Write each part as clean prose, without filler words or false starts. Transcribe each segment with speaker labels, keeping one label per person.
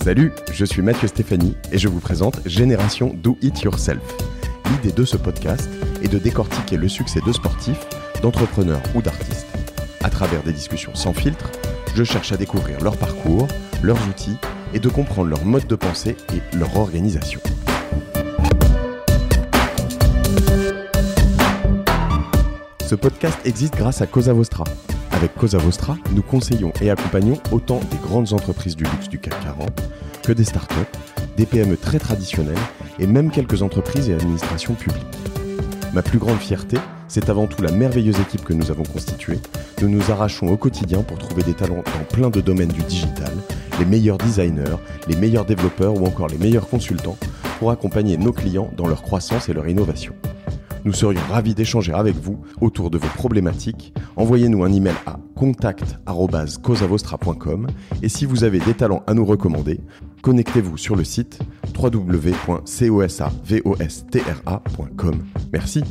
Speaker 1: Salut, je suis Mathieu Stéphanie et je vous présente Génération Do It Yourself. L'idée de ce podcast est de décortiquer le succès de sportifs, d'entrepreneurs ou d'artistes. À travers des discussions sans filtre, je cherche à découvrir leur parcours, leurs outils et de comprendre leur mode de pensée et leur organisation. Ce podcast existe grâce à Cosa Vostra. Avec Cosa Vostra, nous conseillons et accompagnons autant des grandes entreprises du luxe du CAC 40 que des startups, des PME très traditionnelles et même quelques entreprises et administrations publiques. Ma plus grande fierté, c'est avant tout la merveilleuse équipe que nous avons constituée. Nous nous arrachons au quotidien pour trouver des talents dans plein de domaines du digital, les meilleurs designers, les meilleurs développeurs ou encore les meilleurs consultants pour accompagner nos clients dans leur croissance et leur innovation. Nous serions ravis d'échanger avec vous autour de vos problématiques. Envoyez-nous un email à contact@cosavostra.com et si vous avez des talents à nous recommander, connectez-vous sur le site www.cosavostra.com. Merci.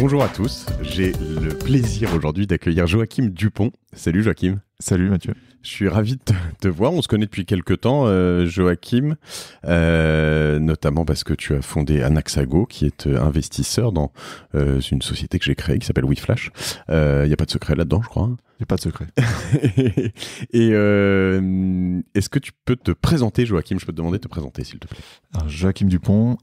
Speaker 1: Bonjour à tous, j'ai le plaisir aujourd'hui d'accueillir Joachim Dupont. Salut Joachim.
Speaker 2: Salut Mathieu.
Speaker 1: Je suis ravi de te voir, on se connaît depuis quelques temps Joachim, notamment parce que tu as fondé Anaxago qui est investisseur dans une société que j'ai créée qui s'appelle WeFlash. Il n'y a pas de secret là-dedans je crois.
Speaker 2: Il n'y a pas de secret.
Speaker 1: Et est-ce que tu peux te présenter Joachim? Je peux te demander de te présenter s'il te plaît.
Speaker 2: Alors, Joachim Dupont,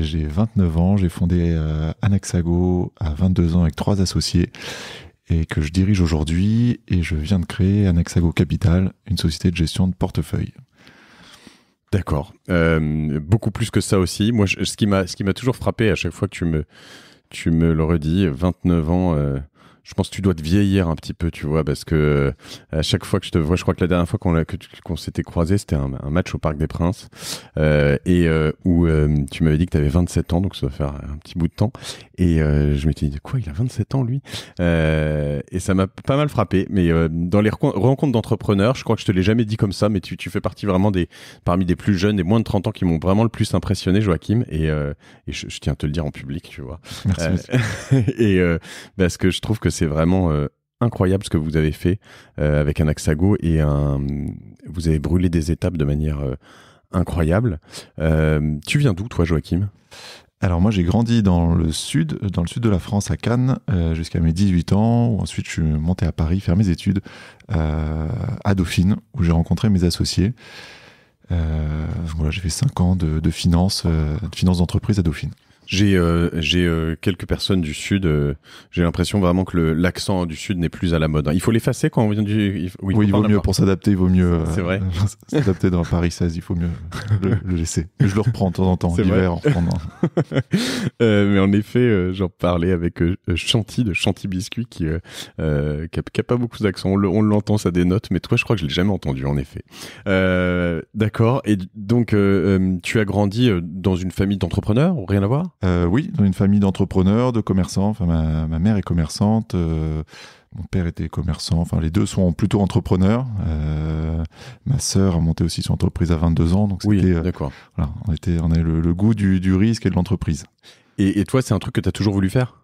Speaker 2: j'ai 29 ans, j'ai fondé Anaxago à 22 ans avec 3 associés et que je dirige aujourd'hui et je viens de créer Anaxago Capital, une société de gestion de portefeuille.
Speaker 1: D'accord. Beaucoup plus que ça aussi. Moi, ce qui m'a toujours frappé à chaque fois que tu me le redis, 29 ans... je pense que tu dois te vieillir un petit peu, tu vois, parce que à chaque fois que je te vois, je crois que la dernière fois qu'on s'était croisés, c'était un match au Parc des Princes, où tu m'avais dit que tu avais 27 ans, donc ça doit faire un petit bout de temps. Et je m'étais dit, quoi, il a 27 ans, lui? Et ça m'a pas mal frappé. Mais dans les rencontres d'entrepreneurs, je crois que je te l'ai jamais dit comme ça, mais tu fais partie vraiment parmi des plus jeunes, des moins de 30 ans qui m'ont vraiment le plus impressionné, Joachim. Et je tiens à te le dire en public, tu vois.
Speaker 2: Merci.
Speaker 1: Et parce que je trouve que c'est vraiment incroyable ce que vous avez fait avec Anaxago et vous avez brûlé des étapes de manière incroyable. Tu viens d'où toi Joachim?
Speaker 2: Alors moi j'ai grandi dans le sud de la France à Cannes jusqu'à mes 18 ans où ensuite je suis monté à Paris faire mes études à Dauphine où j'ai rencontré mes associés. Voilà, j'ai fait 5 ans de finance d'entreprise à Dauphine.
Speaker 1: J'ai quelques personnes du Sud. J'ai l'impression vraiment que l'accent du Sud n'est plus à la mode. Il faut l'effacer quand on vient du...
Speaker 2: Oui, il vaut mieux pour s'adapter. Il vaut mieux
Speaker 1: c'est vrai.
Speaker 2: S'adapter dans Paris 16. Il faut mieux le laisser. Je le reprends de temps en temps. L'hiver, en reprendre.
Speaker 1: Mais en effet, j'en parlais avec Chanty de Chanty Biscuit qui a pas beaucoup d'accent. On l'entend, ça dénote. Mais toi, je crois que je l'ai jamais entendu en effet. D'accord. Et donc, tu as grandi dans une famille d'entrepreneurs ou rien à voir?
Speaker 2: Oui, dans une famille d'entrepreneurs, de commerçants. Enfin, ma mère est commerçante, mon père était commerçant. Enfin, les deux sont plutôt entrepreneurs. Ma sœur a monté aussi son entreprise à 22 ans. Donc
Speaker 1: oui, d'accord.
Speaker 2: Voilà, on a le goût du risque et de l'entreprise.
Speaker 1: Et toi, c'est un truc que tu as toujours voulu faire?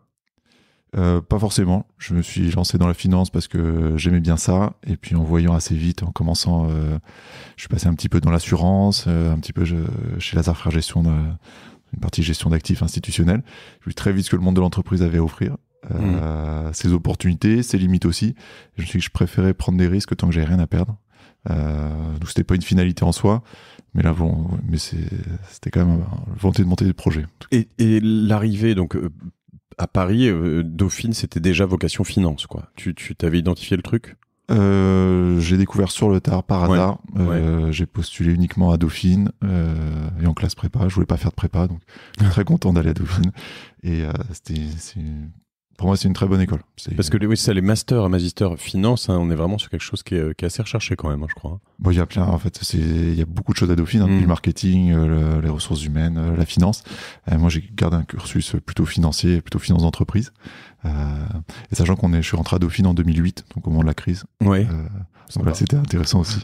Speaker 2: Pas forcément. Je me suis lancé dans la finance parce que j'aimais bien ça. Et puis en voyant assez vite, en commençant, je suis passé un petit peu dans l'assurance, un petit peu chez Lazare Frères Gestion, une partie gestion d'actifs institutionnels. J'ai vu très vite ce que le monde de l'entreprise avait à offrir, ses opportunités, ses limites aussi. Et je me suis dit que je préférais prendre des risques tant que j'avais rien à perdre. Donc c'était pas une finalité en soi, mais là mais c'était quand même une volonté de monter des projets.
Speaker 1: Et l'arrivée donc à Paris, Dauphine, c'était déjà vocation finance, quoi. Tu t'avais identifié le truc?
Speaker 2: J'ai découvert sur le tard, par hasard. J'ai postulé uniquement à Dauphine et en classe prépa. Je voulais pas faire de prépa, donc je suis très content d'aller à Dauphine. Et pour moi, c'est une très bonne école.
Speaker 1: Parce que oui, c'est ça, les masters, magister finance, hein, on est vraiment sur quelque chose qui est assez recherché quand même, hein, je crois.
Speaker 2: Bon, il y a plein, en fait, il y a beaucoup de choses à Dauphine, depuis le marketing, les ressources humaines, la finance. Moi, j'ai gardé un cursus plutôt financier, plutôt finance d'entreprise. Et sachant je suis rentré à Dauphine en 2008, donc au moment de la crise.
Speaker 1: Ouais.
Speaker 2: Donc là, c'était intéressant aussi.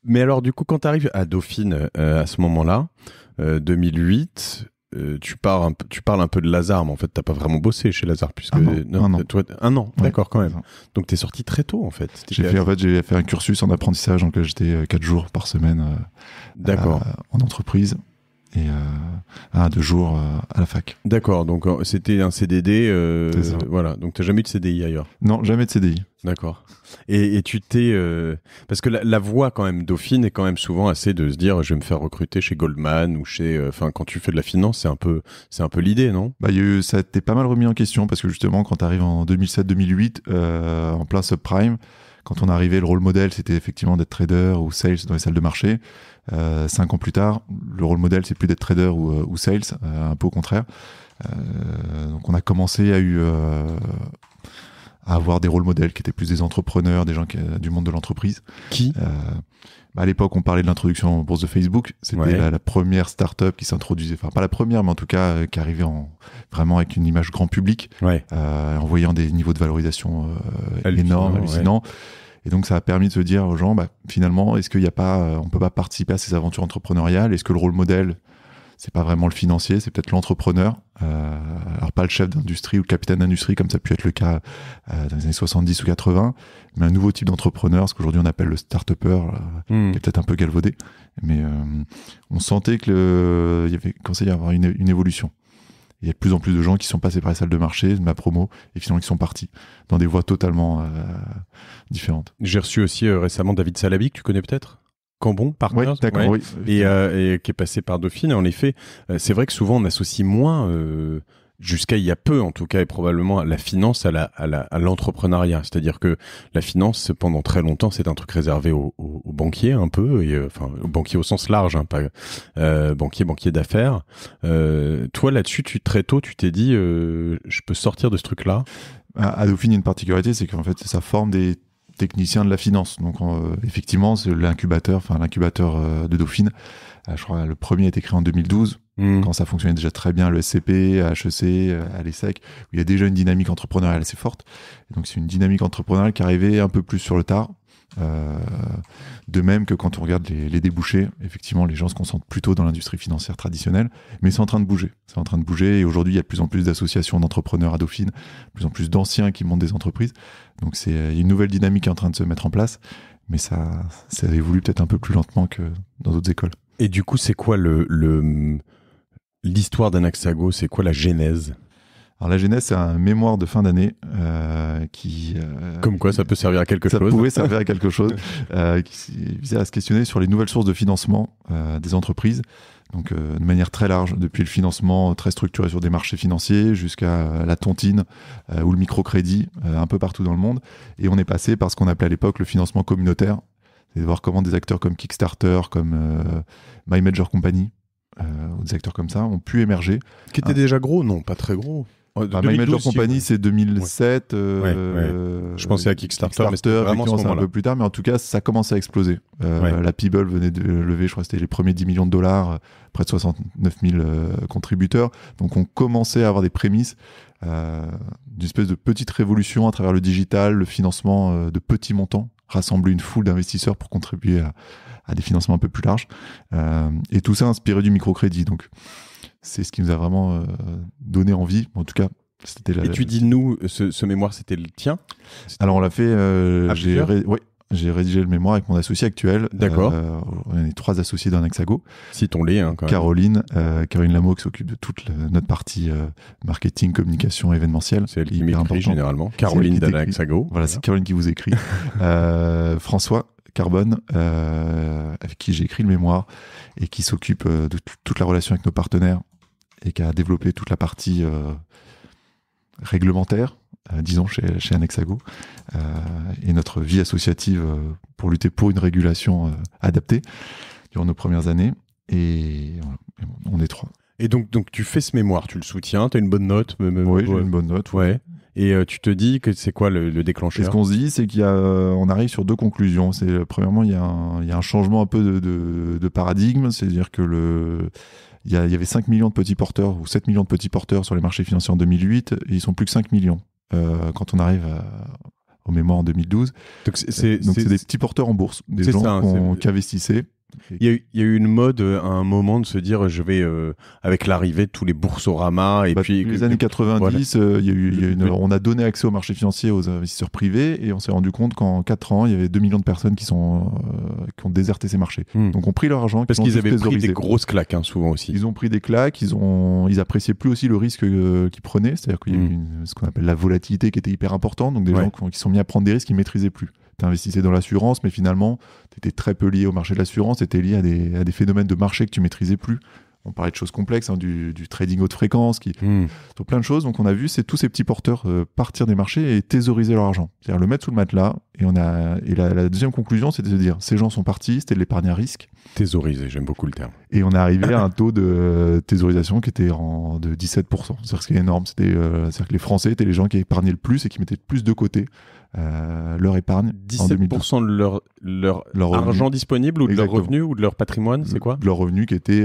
Speaker 1: Mais alors, du coup, quand tu arrives à Dauphine, à ce moment-là, 2008, tu parles un peu de Lazare, mais en fait, t'as pas vraiment bossé chez Lazare, puisque...
Speaker 2: Un an.
Speaker 1: Toi, un an,
Speaker 2: Ouais,
Speaker 1: d'accord, quand même.
Speaker 2: ça.
Speaker 1: Donc, t'es sorti très tôt, en fait.
Speaker 2: J'ai fait un cursus en apprentissage, donc j'étais 4 jours par semaine
Speaker 1: D'accord.
Speaker 2: en entreprise et 1 à 2 jours à la fac.
Speaker 1: D'accord, donc c'était un CDD,
Speaker 2: C'est ça.
Speaker 1: voilà. Donc, t'as jamais eu de CDI ailleurs.
Speaker 2: Non, jamais de CDI.
Speaker 1: D'accord. Et tu t'es... parce que la voie, quand même, Dauphine est quand même souvent assez de se dire, je vais me faire recruter chez Goldman ou chez... Enfin, quand tu fais de la finance, c'est un peu l'idée, non?
Speaker 2: Bah, ça a été pas mal remis en question parce que justement, quand tu arrives en 2007-2008, en plein subprime, quand on arrivait, le rôle modèle, c'était effectivement d'être trader ou sales dans les salles de marché. 5 ans plus tard, le rôle modèle, c'est plus d'être trader ou sales, un peu au contraire. Donc on a commencé à avoir des rôles modèles qui étaient plus des entrepreneurs, des gens du monde de l'entreprise.
Speaker 1: Qui?
Speaker 2: À l'époque, on parlait de l'introduction en bourse de Facebook. C'était la première start-up qui s'introduisait, enfin pas la première, mais en tout cas qui arrivait vraiment avec une image grand public, en voyant des niveaux de valorisation énormes, hallucinants. Ouais. Et donc ça a permis de se dire aux gens, finalement, est-ce qu'il n'y a pas, on peut pas participer à ces aventures entrepreneuriales? Est-ce que le rôle modèle, c'est pas vraiment le financier, c'est peut-être l'entrepreneur, alors pas le chef d'industrie ou le capitaine d'industrie comme ça a pu être le cas dans les années 70 ou 80, mais un nouveau type d'entrepreneur, ce qu'aujourd'hui on appelle le start-upper, qui est peut-être un peu galvaudé, mais on sentait que il y avait commencé à y avoir une évolution. Il y a de plus en plus de gens qui sont passés par les salles de marché, de ma promo, et finalement qui sont partis dans des voies totalement différentes.
Speaker 1: J'ai reçu aussi récemment David Salabi, que tu connais peut-être? Cambon, Partners,
Speaker 2: oui, d'accord, oui.
Speaker 1: Et qui est passé par Dauphine. Et en effet, c'est vrai que souvent on associe moins, jusqu'à il y a peu en tout cas, et probablement la finance à l'entrepreneuriat. C'est-à-dire que la finance, pendant très longtemps, c'est un truc réservé aux banquiers un peu, et enfin aux banquiers au sens large, hein, pas banquier d'affaires. Toi là-dessus, très tôt, tu t'es dit, je peux sortir de ce truc-là.
Speaker 2: À Dauphine, il y a une particularité, c'est qu'en fait, ça forme des technicien de la finance. Donc effectivement, c'est l'incubateur de Dauphine. Je crois le premier a été créé en 2012, quand ça fonctionnait déjà très bien, le SCP, à HEC, à l'ESSEC, où il y a déjà une dynamique entrepreneuriale assez forte. Et donc c'est une dynamique entrepreneuriale qui arrivait un peu plus sur le tard. De même que quand on regarde les débouchés, effectivement, les gens se concentrent plutôt dans l'industrie financière traditionnelle, mais c'est en train de bouger. C'est en train de bouger, et aujourd'hui, il y a de plus en plus d'associations d'entrepreneurs à Dauphine, de plus en plus d'anciens qui montent des entreprises. Donc, il y a une nouvelle dynamique qui est en train de se mettre en place, mais ça évolue peut-être un peu plus lentement que dans d'autres écoles.
Speaker 1: Et du coup, c'est quoi l'histoire d'Anaxago? C'est quoi la genèse?
Speaker 2: Alors la genèse, c'est un mémoire de fin d'année qui...
Speaker 1: Comme quoi, ça peut servir à quelque chose.
Speaker 2: Ça pouvait servir à quelque chose, qui visait à se questionner sur les nouvelles sources de financement des entreprises, donc de manière très large, depuis le financement très structuré sur des marchés financiers jusqu'à la tontine ou le microcrédit, un peu partout dans le monde. Et on est passé par ce qu'on appelait à l'époque le financement communautaire, c'est de voir comment des acteurs comme Kickstarter, comme My Major Company, ou des acteurs comme ça, ont pu émerger.
Speaker 1: Qui étaient déjà gros? Non, pas très gros.
Speaker 2: My Major Company, c'est 2007.
Speaker 1: Je pensais à Kickstarter, mais c'était vraiment
Speaker 2: c'est un peu plus tard, mais en tout cas, ça commence à exploser. La People venait de lever, je crois que c'était les premiers 10 millions de dollars, près de 69 000 contributeurs. Donc, on commençait à avoir des prémices d'une espèce de petite révolution à travers le digital, le financement de petits montants, rassembler une foule d'investisseurs pour contribuer à des financements un peu plus larges. Et tout ça inspiré du microcrédit. Donc, c'est ce qui nous a vraiment donné envie. En tout cas, c'était
Speaker 1: Et tu dis nous, ce mémoire, c'était le tien?
Speaker 2: Alors on l'a fait. J'ai rédigé le mémoire avec mon associé actuel.
Speaker 1: D'accord.
Speaker 2: On est 3 associés d'Anaxago.
Speaker 1: Citons-les. Hein, quand
Speaker 2: Caroline Lameau qui s'occupe de toute notre partie marketing, communication, événementielle.
Speaker 1: C'est elle qui m'écrit généralement. Caroline d'Anaxago.
Speaker 2: Voilà, c'est Caroline qui vous écrit. François Carbone, avec qui j'ai écrit le mémoire et qui s'occupe de toute la relation avec nos partenaires et qui a développé toute la partie réglementaire, disons, chez Anaxago, et notre vie associative pour lutter pour une régulation adaptée durant nos premières années. Et voilà, on est 3.
Speaker 1: Et donc tu fais ce mémoire, tu le soutiens, tu as une bonne note?
Speaker 2: Oui, j'ai une bonne note.
Speaker 1: Ouais. Et tu te dis que c'est quoi le déclencheur?
Speaker 2: Et ce qu'on se dit, c'est on arrive sur 2 conclusions. Premièrement, il y a un changement un peu de paradigme, c'est-à-dire que il y avait 5 millions de petits porteurs ou 7 millions de petits porteurs sur les marchés financiers en 2008, et ils sont plus que 5 millions quand on arrive en mémoire en 2012.
Speaker 1: Donc
Speaker 2: C'est des petits porteurs en bourse, des gens qui investissaient.
Speaker 1: Il y a eu une mode à un moment de se dire je vais avec l'arrivée de tous les boursorama et puis
Speaker 2: les années 90 on a donné accès au marché financier aux investisseurs privés et on s'est rendu compte qu'en 4 ans il y avait 2 millions de personnes qui ont déserté ces marchés. Donc ont pris leur argent
Speaker 1: parce qu'ils avaient pris des grosses claques souvent aussi.
Speaker 2: Ils ont pris des claques, ils appréciaient plus aussi le risque qu'ils prenaient, c'est-à-dire qu'il y a eu ce qu'on appelle la volatilité qui était hyper importante, donc des gens qui sont mis à prendre des risques qu'ils maîtrisaient plus. Tu investissais dans l'assurance, mais finalement, tu étais très peu lié au marché de l'assurance, tu étais lié à des phénomènes de marché que tu maîtrisais plus. On parlait de choses complexes, du trading haute fréquence, sur plein de choses. Donc on a vu tous ces petits porteurs partir des marchés et thésauriser leur argent. C'est-à-dire le mettre sous le matelas. Et la deuxième conclusion, c'était de se dire, ces gens sont partis, c'était de l'épargne à risque.
Speaker 1: Thésauriser, j'aime beaucoup le terme.
Speaker 2: Et on est arrivé à un taux de thésaurisation qui était de 17%. C'est-à-dire ce qui est énorme. C'est-à-dire que les Français étaient les gens qui épargnaient le plus et qui mettaient le plus de côté. Leur épargne
Speaker 1: 17% de leur argent disponible ou de leur revenu ou de leur patrimoine, c'est quoi?
Speaker 2: De leur revenu qui était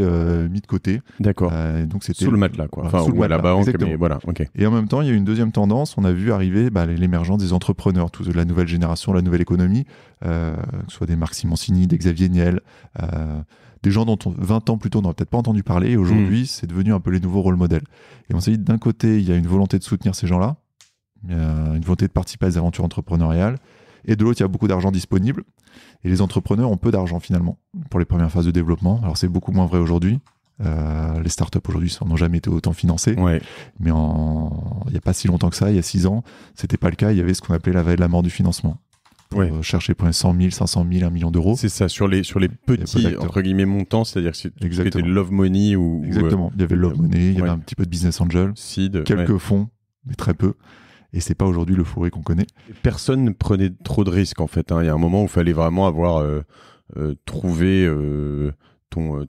Speaker 2: mis de côté.
Speaker 1: D'accord.
Speaker 2: Donc c'était
Speaker 1: sous le matelas, quoi. Enfin,
Speaker 2: sous le matelas,
Speaker 1: la banque,
Speaker 2: exactement.
Speaker 1: mais voilà, ok.
Speaker 2: Et en même temps, il y a eu une deuxième tendance. On a vu arriver l'émergence des entrepreneurs, de la nouvelle génération, la nouvelle économie, que ce soit des Marc Simoncini, des Xavier Niel, des gens dont 20 ans plus tôt on n'aurait peut-être pas entendu parler. Et aujourd'hui, c'est devenu un peu les nouveaux rôles modèles. Et on s'est dit, d'un côté, il y a une volonté de soutenir ces gens-là. Il y a une volonté de participer à des aventures entrepreneuriales. Et de l'autre, il y a beaucoup d'argent disponible. Et les entrepreneurs ont peu d'argent finalement pour les premières phases de développement. Alors c'est beaucoup moins vrai aujourd'hui. Les startups aujourd'hui n'ont jamais été autant financées.
Speaker 1: Ouais.
Speaker 2: Mais il n'y a pas si longtemps que ça, il y a 6 ans, c'était pas le cas. Il y avait ce qu'on appelait la veille de la mort du financement. Chercher pour 100 000, 500 000, 1 million d'euros.
Speaker 1: C'est ça, sur les petits, entre guillemets, montants, c'est-à-dire que c'était Love Money ou...
Speaker 2: Exactement, il y avait Love Money, il y avait un petit peu de Business Angel,
Speaker 1: Seed,
Speaker 2: quelques fonds, mais très peu. Et c'est pas aujourd'hui l'euphorie qu'on connaît.
Speaker 1: Personne ne prenait trop de risques en fait. Il y a un moment où il fallait vraiment avoir trouvé ton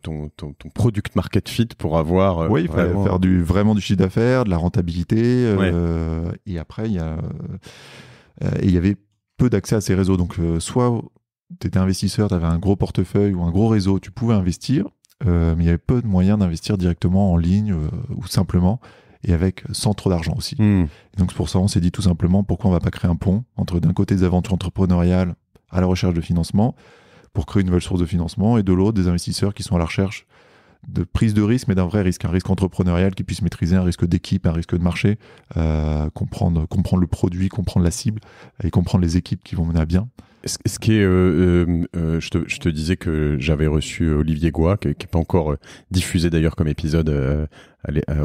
Speaker 1: product market fit pour avoir.
Speaker 2: Il fallait faire vraiment du chiffre d'affaires, de la rentabilité. Et après, il y avait peu d'accès à ces réseaux. Donc, soit tu étais investisseur, tu avais un gros portefeuille ou un gros réseau, tu pouvais investir, mais il y avait peu de moyens d'investir directement en ligne ou simplement. Et sans trop d'argent aussi. Et donc c'est pour ça on s'est dit tout simplement pourquoi on va pas créer un pont entre d'un côté des aventures entrepreneuriales à la recherche de financement pour créer une nouvelle source de financement et de l'autre des investisseurs qui sont à la recherche de prise de risque mais d'un vrai risque, un risque entrepreneurial qui puisse maîtriser un risque d'équipe, un risque de marché, comprendre le produit, comprendre la cible et comprendre les équipes qui vont mener à bien.
Speaker 1: Ce qui est, je te disais que j'avais reçu Olivier Goua, qui n'est pas encore diffusé d'ailleurs comme épisode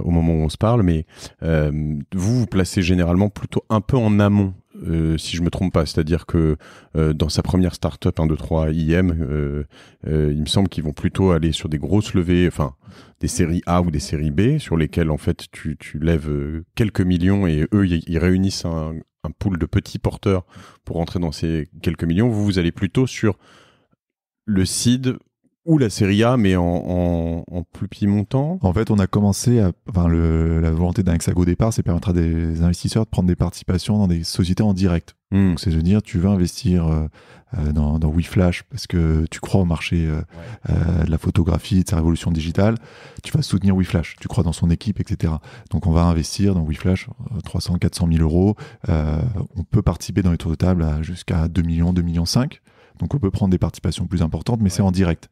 Speaker 1: au moment où on se parle, mais vous placez généralement plutôt un peu en amont, si je me trompe pas. C'est-à-dire que dans sa première startup 1, 2, 3 IM, il me semble qu'ils vont plutôt aller sur des grosses levées, enfin des séries A ou des séries B, sur lesquelles en fait tu lèves quelques millions et eux ils réunissent un pool de petits porteurs pour rentrer dans ces quelques millions. Vous allez plutôt sur le seed ou la série A, mais en plus petit montant.
Speaker 2: En fait, on a commencé la volonté d'un Hexago au départ, c'est permettre à des investisseurs de prendre des participations dans des sociétés en direct. Donc, c'est de dire, tu veux investir dans WeFlash parce que tu crois au marché de la photographie, de sa révolution digitale, tu vas soutenir WeFlash, tu crois dans son équipe, etc. Donc, on va investir dans WeFlash 300, 400 000 euros. On peut participer dans les tours de table jusqu'à 2 millions, 2,5 millions. Donc, on peut prendre des participations plus importantes, mais c'est en direct.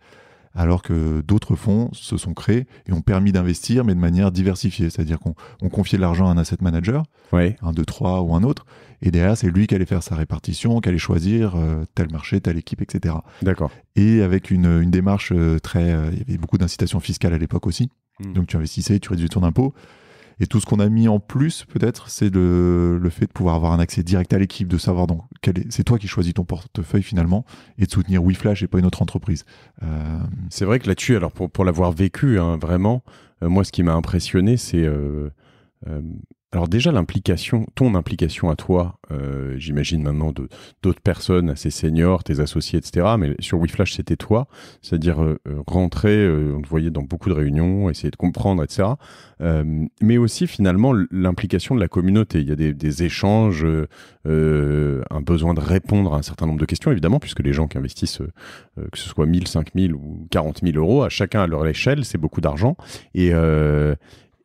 Speaker 2: Alors que d'autres fonds se sont créés et ont permis d'investir, mais de manière diversifiée. C'est-à-dire qu'on confiait de l'argent à un asset manager, un 2, 3 ou un autre, et derrière, c'est lui qui allait faire sa répartition, qui allait choisir tel marché, telle équipe, etc.
Speaker 1: D'accord.
Speaker 2: Et avec une démarche il y avait beaucoup d'incitations fiscales à l'époque aussi. Donc tu investissais, tu réduisais ton impôt. Et tout ce qu'on a mis en plus, peut-être, c'est le fait de pouvoir avoir un accès direct à l'équipe, de savoir donc c'est toi qui choisis ton portefeuille finalement, et de soutenir WeFlash et pas une autre entreprise.
Speaker 1: C'est vrai que là-dessus, alors pour l'avoir vécu, vraiment, moi ce qui m'a impressionné, c'est alors déjà ton implication à toi, j'imagine maintenant d'autres personnes assez seniors, tes associés, etc. Mais sur WeFlash, c'était toi, c'est-à-dire rentrer, on te voyait dans beaucoup de réunions, essayer de comprendre, etc. Mais aussi finalement l'implication de la communauté. Il y a des échanges, un besoin de répondre à un certain nombre de questions, évidemment, puisque les gens qui investissent, que ce soit 1 000, 5 000 ou 40 000 euros, à chacun à leur échelle, c'est beaucoup d'argent.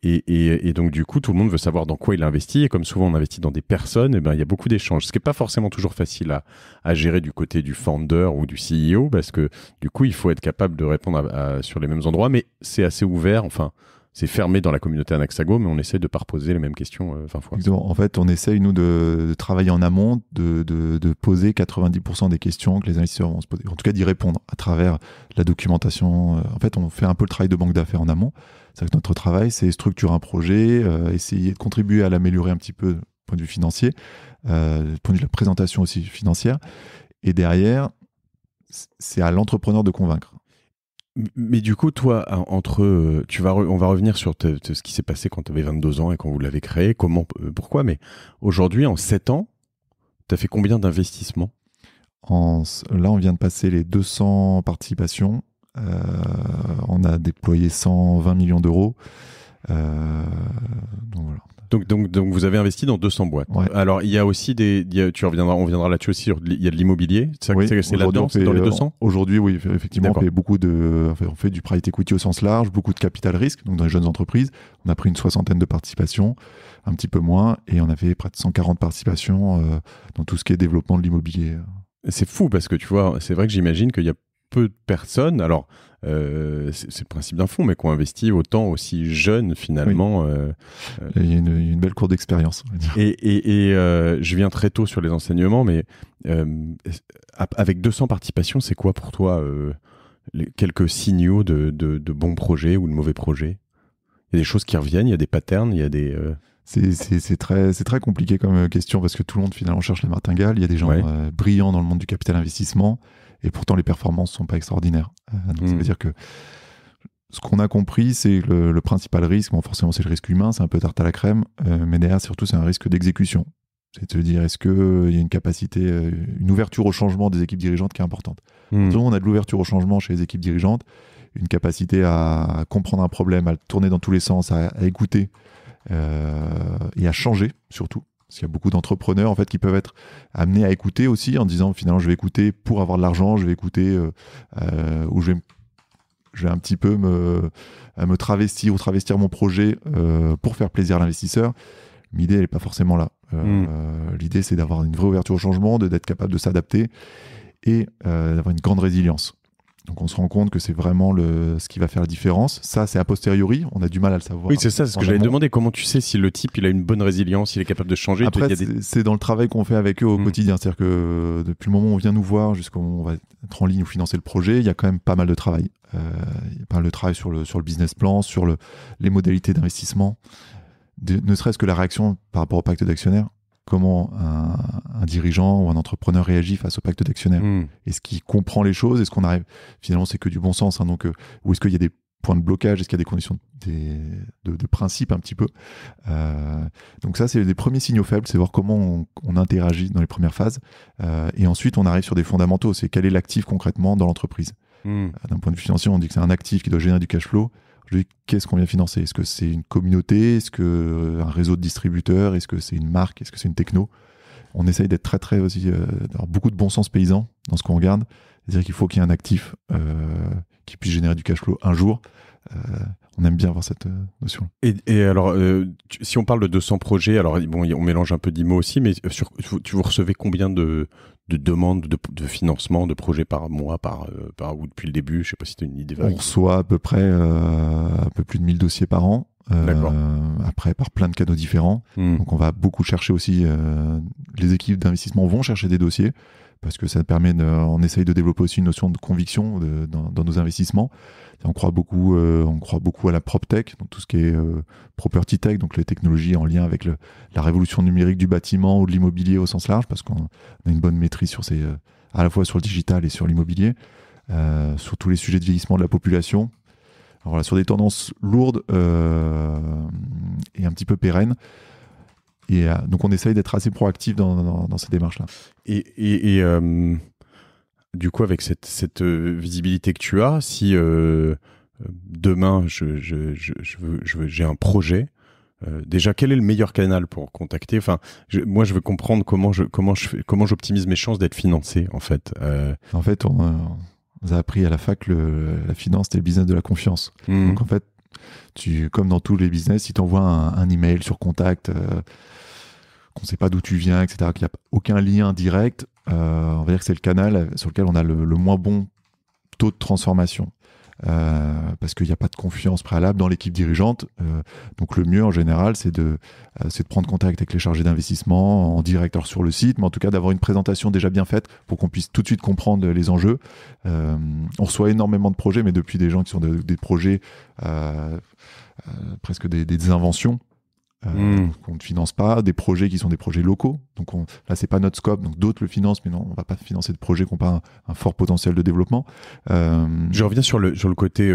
Speaker 1: Et donc, du coup, tout le monde veut savoir dans quoi il investit. Et comme souvent, on investit dans des personnes, eh ben, il y a beaucoup d'échanges. Ce qui n'est pas forcément toujours facile à gérer du côté du founder ou du CEO, parce que du coup, il faut être capable de répondre sur les mêmes endroits. Mais c'est assez ouvert. Enfin, c'est fermé dans la communauté Anaxago, mais on essaie de ne pas reposer les mêmes questions 20 fois.
Speaker 2: Exactement. En fait, on essaye, nous, de travailler en amont, de poser 90% des questions que les investisseurs vont se poser. En tout cas, d'y répondre à travers la documentation. En fait, on fait un peu le travail de banque d'affaires en amont. C'est-à-dire que notre travail, c'est structurer un projet, essayer de contribuer à l'améliorer un petit peu du point de vue financier, du point de vue de la présentation aussi financière. Et derrière, c'est à l'entrepreneur de convaincre.
Speaker 1: Mais du coup, toi, on va revenir sur ce qui s'est passé quand tu avais 22 ans et quand vous l'avez créé, pourquoi, mais aujourd'hui, en 7 ans, tu as fait combien d'investissements ?
Speaker 2: Là, on vient de passer les 200 participations. On a déployé 120 millions d'euros. Donc voilà.
Speaker 1: Donc vous avez investi dans 200 boîtes.
Speaker 2: Ouais.
Speaker 1: Alors il y a aussi on reviendra là-dessus aussi. Il y a de l'immobilier. C'est là-dedans, c'est dans les 200.
Speaker 2: Aujourd'hui, oui, effectivement, on fait du private equity au sens large, beaucoup de capital risque. Donc dans les jeunes entreprises, on a pris une 60aine de participations, un petit peu moins, et on a fait près de 140 participations dans tout ce qui est développement de l'immobilier.
Speaker 1: C'est fou parce que tu vois, c'est vrai que j'imagine qu'il y a peu de personnes. Alors c'est le principe d'un fonds, mais qui ont investi autant aussi jeunes finalement.
Speaker 2: Oui. Il y a une belle cour d'expérience. On va dire.
Speaker 1: Et je viens très tôt sur les enseignements, mais avec 200 participations, c'est quoi pour toi quelques signaux de bons projets ou de mauvais projets ? Il y a des choses qui reviennent, il y a des patterns, il y a des...
Speaker 2: C'est très compliqué comme question parce que tout le monde finalement cherche la martingale. Il y a des gens brillants dans le monde du capital investissement et pourtant les performances ne sont pas extraordinaires. Donc ça veut dire que ce qu'on a compris, c'est que le principal risque, bon, forcément c'est le risque humain, c'est un peu tarte à la crème, mais derrière surtout c'est un risque d'exécution. C'est de se dire est-ce qu'il y a une capacité, une ouverture au changement des équipes dirigeantes qui est importante. Donc, on a de l'ouverture au changement chez les équipes dirigeantes, une capacité à comprendre un problème, à le tourner dans tous les sens, à écouter et à changer surtout. Parce qu'il y a beaucoup d'entrepreneurs en fait, qui peuvent être amenés à écouter aussi en disant finalement je vais écouter pour avoir de l'argent, je vais écouter ou je vais un petit peu me travestir ou travestir mon projet pour faire plaisir à l'investisseur. Mais l'idée, elle n'est pas forcément là. L'idée, c'est d'avoir une vraie ouverture au changement, d'être capable de s'adapter et d'avoir une grande résilience. Donc on se rend compte que c'est vraiment ce qui va faire la différence. Ça, c'est a posteriori, on a du mal à le savoir.
Speaker 1: Oui, c'est ça, c'est ce que j'allais demander. Comment tu sais si le type il a une bonne résilience, il est capable de changer?
Speaker 2: Après, c'est dans le travail qu'on fait avec eux au quotidien. C'est-à-dire que depuis le moment où on vient nous voir jusqu'à on va être en ligne ou financer le projet, il y a quand même pas mal de travail. Il y a pas mal de travail sur le business plan, sur les modalités d'investissement, ne serait-ce que la réaction par rapport au pacte d'actionnaires. Comment un dirigeant ou un entrepreneur réagit face au pacte d'actionnaires. Est-ce qu'il comprend les choses? Est-ce qu'on arrive... Finalement, c'est que du bon sens. Hein, donc, ou est-ce qu'il y a des points de blocage? Est-ce qu'il y a des conditions de principe un petit peu? Donc ça, c'est les premiers signaux faibles. C'est voir comment on interagit dans les premières phases. Et ensuite, on arrive sur des fondamentaux. C'est quel est l'actif concrètement dans l'entreprise. D'un point de vue financier, on dit que c'est un actif qui doit générer du cash flow. Je dis, qu'est-ce qu'on vient financer? Est-ce que c'est une communauté? Est-ce que un réseau de distributeurs? Est-ce que c'est une marque? Est-ce que c'est une techno? On essaye d'être très aussi, d'avoir beaucoup de bon sens paysan dans ce qu'on regarde. C'est-à-dire qu'il faut qu'il y ait un actif qui puisse générer du cash flow un jour. On aime bien avoir cette notion.
Speaker 1: Et alors, si on parle de 200 projets, alors bon, on mélange un peu d'IMO aussi, mais vous recevez combien de demandes de financement, de projets par mois, ou depuis le début? Je ne sais pas si tu as une idée.
Speaker 2: On reçoit à peu près un peu plus de 1000 dossiers par an. Après, par plein de canaux différents. Donc, on va beaucoup chercher aussi. Les équipes d'investissement vont chercher des dossiers parce que ça permet on essaye de développer aussi une notion de conviction dans nos investissements. On croit beaucoup à la PropTech, donc tout ce qui est property tech, donc les technologies en lien avec la révolution numérique du bâtiment ou de l'immobilier au sens large, parce qu'on a une bonne maîtrise sur à la fois sur le digital et sur l'immobilier, sur tous les sujets de vieillissement de la population. Alors voilà, sur des tendances lourdes et un petit peu pérennes. Et donc on essaye d'être assez proactif dans ces démarches-là.
Speaker 1: Et du coup, avec cette visibilité que tu as, si demain j'ai un projet, déjà quel est le meilleur canal pour contacter? Enfin, moi je veux comprendre comment j'optimise mes chances d'être financé en fait.
Speaker 2: En fait, on nous a appris à la fac que la finance c'était le business de la confiance. Donc en fait, Comme dans tous les business, si tu envoies un email sur contact, qu'on ne sait pas d'où tu viens, etc., qu'il n'y a aucun lien direct, on va dire que c'est le canal sur lequel on a le moins bon taux de transformation. Parce qu'il n'y a pas de confiance préalable dans l'équipe dirigeante. Donc le mieux en général, c'est de prendre contact avec les chargés d'investissement en direct, alors sur le site, mais en tout cas d'avoir une présentation déjà bien faite pour qu'on puisse tout de suite comprendre les enjeux. On reçoit énormément de projets, mais depuis des gens qui sont des projets presque des inventions. Qu'on ne finance pas, des projets qui sont des projets locaux. Donc là, c'est pas notre scope, donc d'autres le financent, mais non, on va pas financer de projets qui n'ont pas un fort potentiel de développement.
Speaker 1: Je reviens sur le côté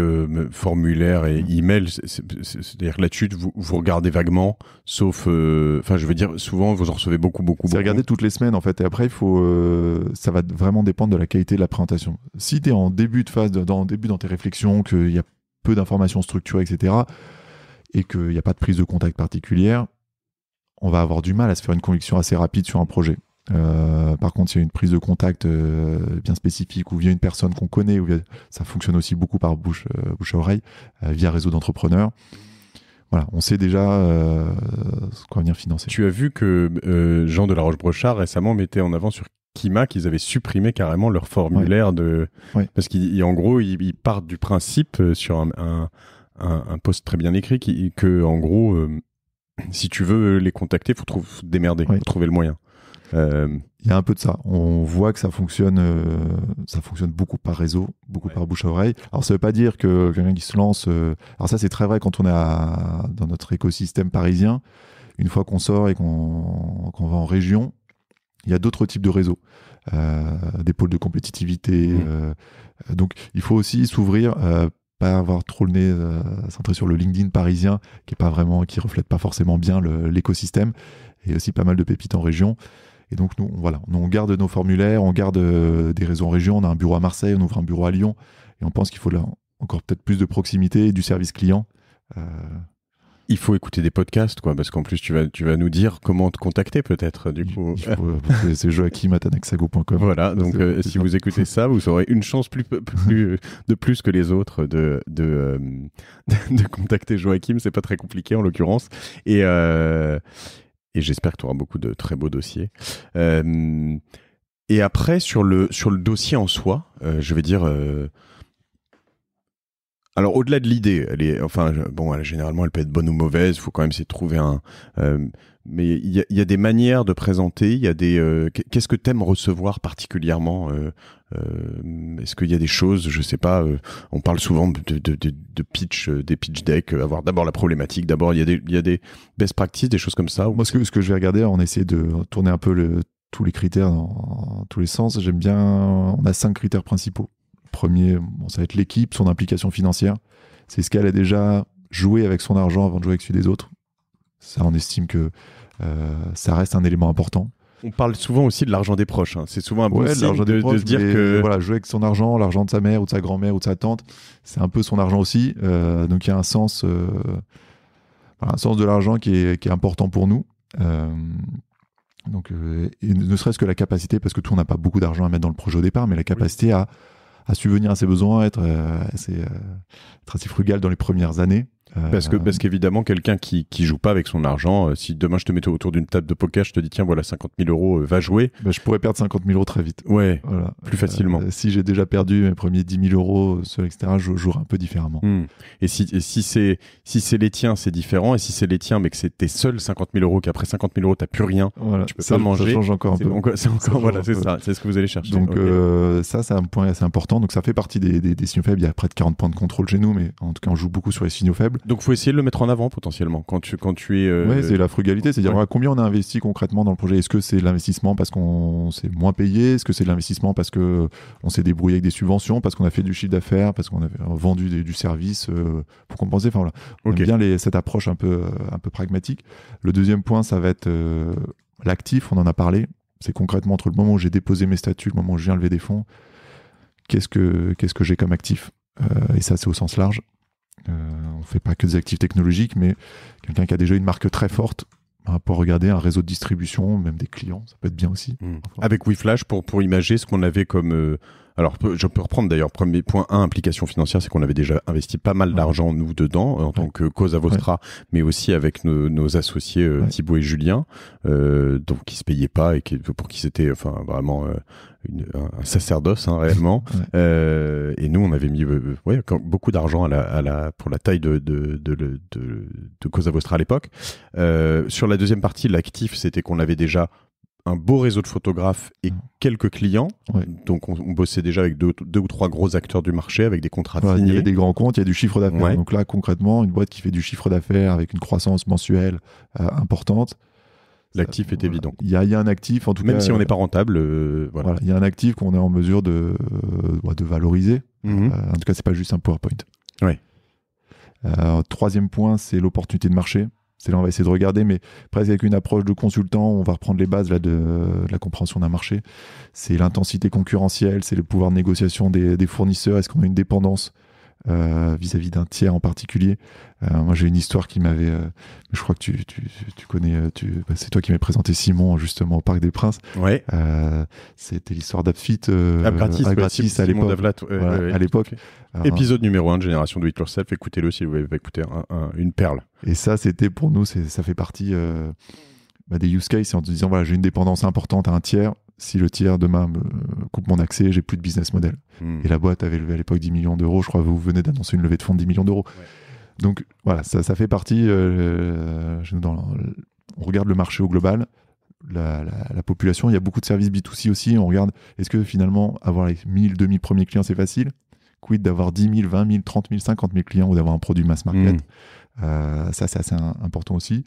Speaker 1: formulaire et email. C'est-à-dire que là-dessus, vous regardez vaguement, sauf... Enfin, je veux dire, souvent, vous en recevez beaucoup.
Speaker 2: C'est regarder toutes les semaines, en fait. Et après, ça va vraiment dépendre de la qualité de la présentation. Si tu es en début de phase, dans tes réflexions, qu'il y a peu d'informations structurées, etc., et qu'il n'y a pas de prise de contact particulière, on va avoir du mal à se faire une conviction assez rapide sur un projet. Par contre, s'il y a une prise de contact bien spécifique ou via une personne qu'on connaît, ça fonctionne aussi beaucoup par bouche à oreille, via réseau d'entrepreneurs. Voilà, on sait déjà ce qu'on va venir financer.
Speaker 1: Tu as vu que Jean de la Roche-Brochard récemment mettait en avant sur Kima qu'ils avaient supprimé carrément leur formulaire parce qu'en gros, ils partent du principe sur un post très bien écrit que en gros si tu veux les contacter faut te démerder, faut trouver le moyen.
Speaker 2: Il y a un peu de ça, on voit que ça fonctionne beaucoup par réseau, par bouche à oreille. Alors ça veut pas dire que quelqu'un qui se lance alors ça c'est très vrai quand on est dans notre écosystème parisien, une fois qu'on sort et qu'on va en région, il y a d'autres types de réseaux, des pôles de compétitivité, donc il faut aussi s'ouvrir, pas avoir trop le nez centré sur le LinkedIn parisien qui reflète pas forcément bien l'écosystème, et aussi pas mal de pépites en région. Et donc nous on garde nos formulaires, on garde des réseaux en région, on a un bureau à Marseille, on ouvre un bureau à Lyon, et on pense qu'il faut là encore peut-être plus de proximité et du service client.
Speaker 1: Il faut écouter des podcasts, quoi, parce qu'en plus tu vas nous dire comment te contacter peut-être, du coup.
Speaker 2: C'est joachim@anexago.com.
Speaker 1: Voilà, donc si vous écoutez ça, vous aurez une chance de plus que les autres de contacter Joachim. C'est pas très compliqué en l'occurrence. Et j'espère que tu auras beaucoup de très beaux dossiers. Et après, sur le dossier en soi, je vais dire... Alors, au-delà de l'idée, généralement, elle peut être bonne ou mauvaise. Il faut quand même essayer de trouver mais il y a des manières de présenter. Il y a des. Qu'est-ce que t'aimes recevoir particulièrement Est-ce qu'il y a des choses, je sais pas. On parle souvent de pitch, des pitch decks. Avoir d'abord la problématique. D'abord, il y a des best practices, des choses comme ça.
Speaker 2: Moi, ce que je vais regarder, on essaie de tourner un peu tous les critères dans tous les sens. J'aime bien. On a 5 critères principaux. Premier, ça va être l'équipe, son implication financière. C'est ce qu'elle a déjà joué avec son argent avant de jouer avec celui des autres. Ça, on estime que ça reste un élément important.
Speaker 1: On parle souvent aussi de l'argent des proches. Hein. C'est souvent un bon signe de se dire que...
Speaker 2: Voilà, jouer avec son argent, l'argent de sa mère ou de sa grand-mère ou de sa tante, c'est un peu son argent aussi. Donc il y a un sens de l'argent qui est important pour nous. Donc, et ne serait-ce que la capacité, parce que tout, on n'a pas beaucoup d'argent à mettre dans le projet au départ, mais la capacité à subvenir à ses besoins, être assez frugal dans les premières années.
Speaker 1: Parce qu'évidemment, quelqu'un qui joue pas avec son argent, si demain je te mettais autour d'une table de poker, je te dis tiens, voilà 50 000 euros, va jouer.
Speaker 2: Je pourrais perdre 50 000 euros très vite.
Speaker 1: Ouais, voilà. Plus facilement.
Speaker 2: Si j'ai déjà perdu mes premiers 10 000 euros, etc., je jouerai un peu différemment.
Speaker 1: Et si c'est les tiens, c'est différent. Et si c'est les tiens, mais que c'est tes seuls 50 000 euros, qu'après 50 000 euros, t'as plus rien, tu peux pas manger.
Speaker 2: Ça change encore un peu.
Speaker 1: C'est ce que vous allez chercher.
Speaker 2: Donc ça, c'est un point assez important. Donc ça fait partie des signaux faibles. Il y a près de 40 points de contrôle chez nous, mais en tout cas, on joue beaucoup sur les signaux faibles.
Speaker 1: Donc, faut essayer de le mettre en avant potentiellement quand tu es.
Speaker 2: Ouais, c'est la frugalité, c'est-à-dire combien on a investi concrètement dans le projet. Est-ce que c'est de l'investissement parce qu'on s'est moins payé? Est-ce que c'est de l'investissement parce que on s'est débrouillé avec des subventions, parce qu'on a fait du chiffre d'affaires, parce qu'on a vendu du service pour compenser. Enfin voilà, on aime bien cette approche un peu pragmatique. Le deuxième point, ça va être l'actif. On en a parlé. C'est concrètement entre le moment où j'ai déposé mes statuts, le moment où je viens lever des fonds. Qu'est-ce que j'ai comme actif? Et ça, c'est au sens large. On ne fait pas que des actifs technologiques, mais quelqu'un qui a déjà une marque très forte pour regarder un réseau de distribution, même des clients, ça peut être bien aussi.
Speaker 1: Avec WeFlash, pour imager ce qu'on avait comme Alors, je peux reprendre d'ailleurs, premier point 1, implication financière, c'est qu'on avait déjà investi pas mal d'argent, nous, dedans, en tant que Cosa Vostra, mais aussi avec nos associés Thibaut et Julien, donc qui se payaient pas et pour qui c'était vraiment un sacerdoce, réellement. Et nous, on avait mis beaucoup d'argent pour la taille de Cosa Vostra à l'époque. Sur la deuxième partie, l'actif, c'était qu'on avait déjà un beau réseau de photographes et quelques clients. Donc, on bossait déjà avec deux ou trois gros acteurs du marché avec des contrats signés.
Speaker 2: Il y avait des grands comptes, il y a du chiffre d'affaires. Donc là, concrètement, une boîte qui fait du chiffre d'affaires avec une croissance mensuelle importante.
Speaker 1: L'actif est évident.
Speaker 2: Il y a un actif, en tout cas.
Speaker 1: Même si on n'est pas rentable.
Speaker 2: Il y a un actif qu'on est en mesure de valoriser. En tout cas, c'est pas juste un PowerPoint. Troisième point, c'est l'opportunité de marché. C'est là on va essayer de regarder, mais presque avec une approche de consultant, on va reprendre les bases de la compréhension d'un marché. C'est l'intensité concurrentielle, c'est le pouvoir de négociation des fournisseurs. Est-ce qu'on a une dépendance vis-à-vis d'un tiers en particulier? Moi, j'ai une histoire qui m'avait... je crois que tu connais... c'est toi qui m'avais présenté Simon, justement, au Parc des Princes. C'était l'histoire d'Upfit
Speaker 1: gratis
Speaker 2: à l'époque. À l'époque.
Speaker 1: Épisode numéro 1 de Génération Do It Yourself. Écoutez-le si vous voulez écouter une perle.
Speaker 2: Et ça, c'était pour nous, ça fait partie des use cases. En te disant, voilà, j'ai une dépendance importante à un tiers. Si le tiers demain me coupe mon accès, j'ai plus de business model. Et la boîte avait levé à l'époque 10 millions d'euros. Je crois que vous venez d'annoncer une levée de fonds de 10 millions d'euros. Donc voilà, ça fait partie. On regarde le marché au global, la population. Il y a beaucoup de services B2C aussi. On regarde, est-ce que finalement, avoir les 1000, 2000 premiers clients, c'est facile? Quid d'avoir 10 000, 20 000, 30 000, 50 000 clients ou d'avoir un produit mass market? Ça, c'est assez important aussi.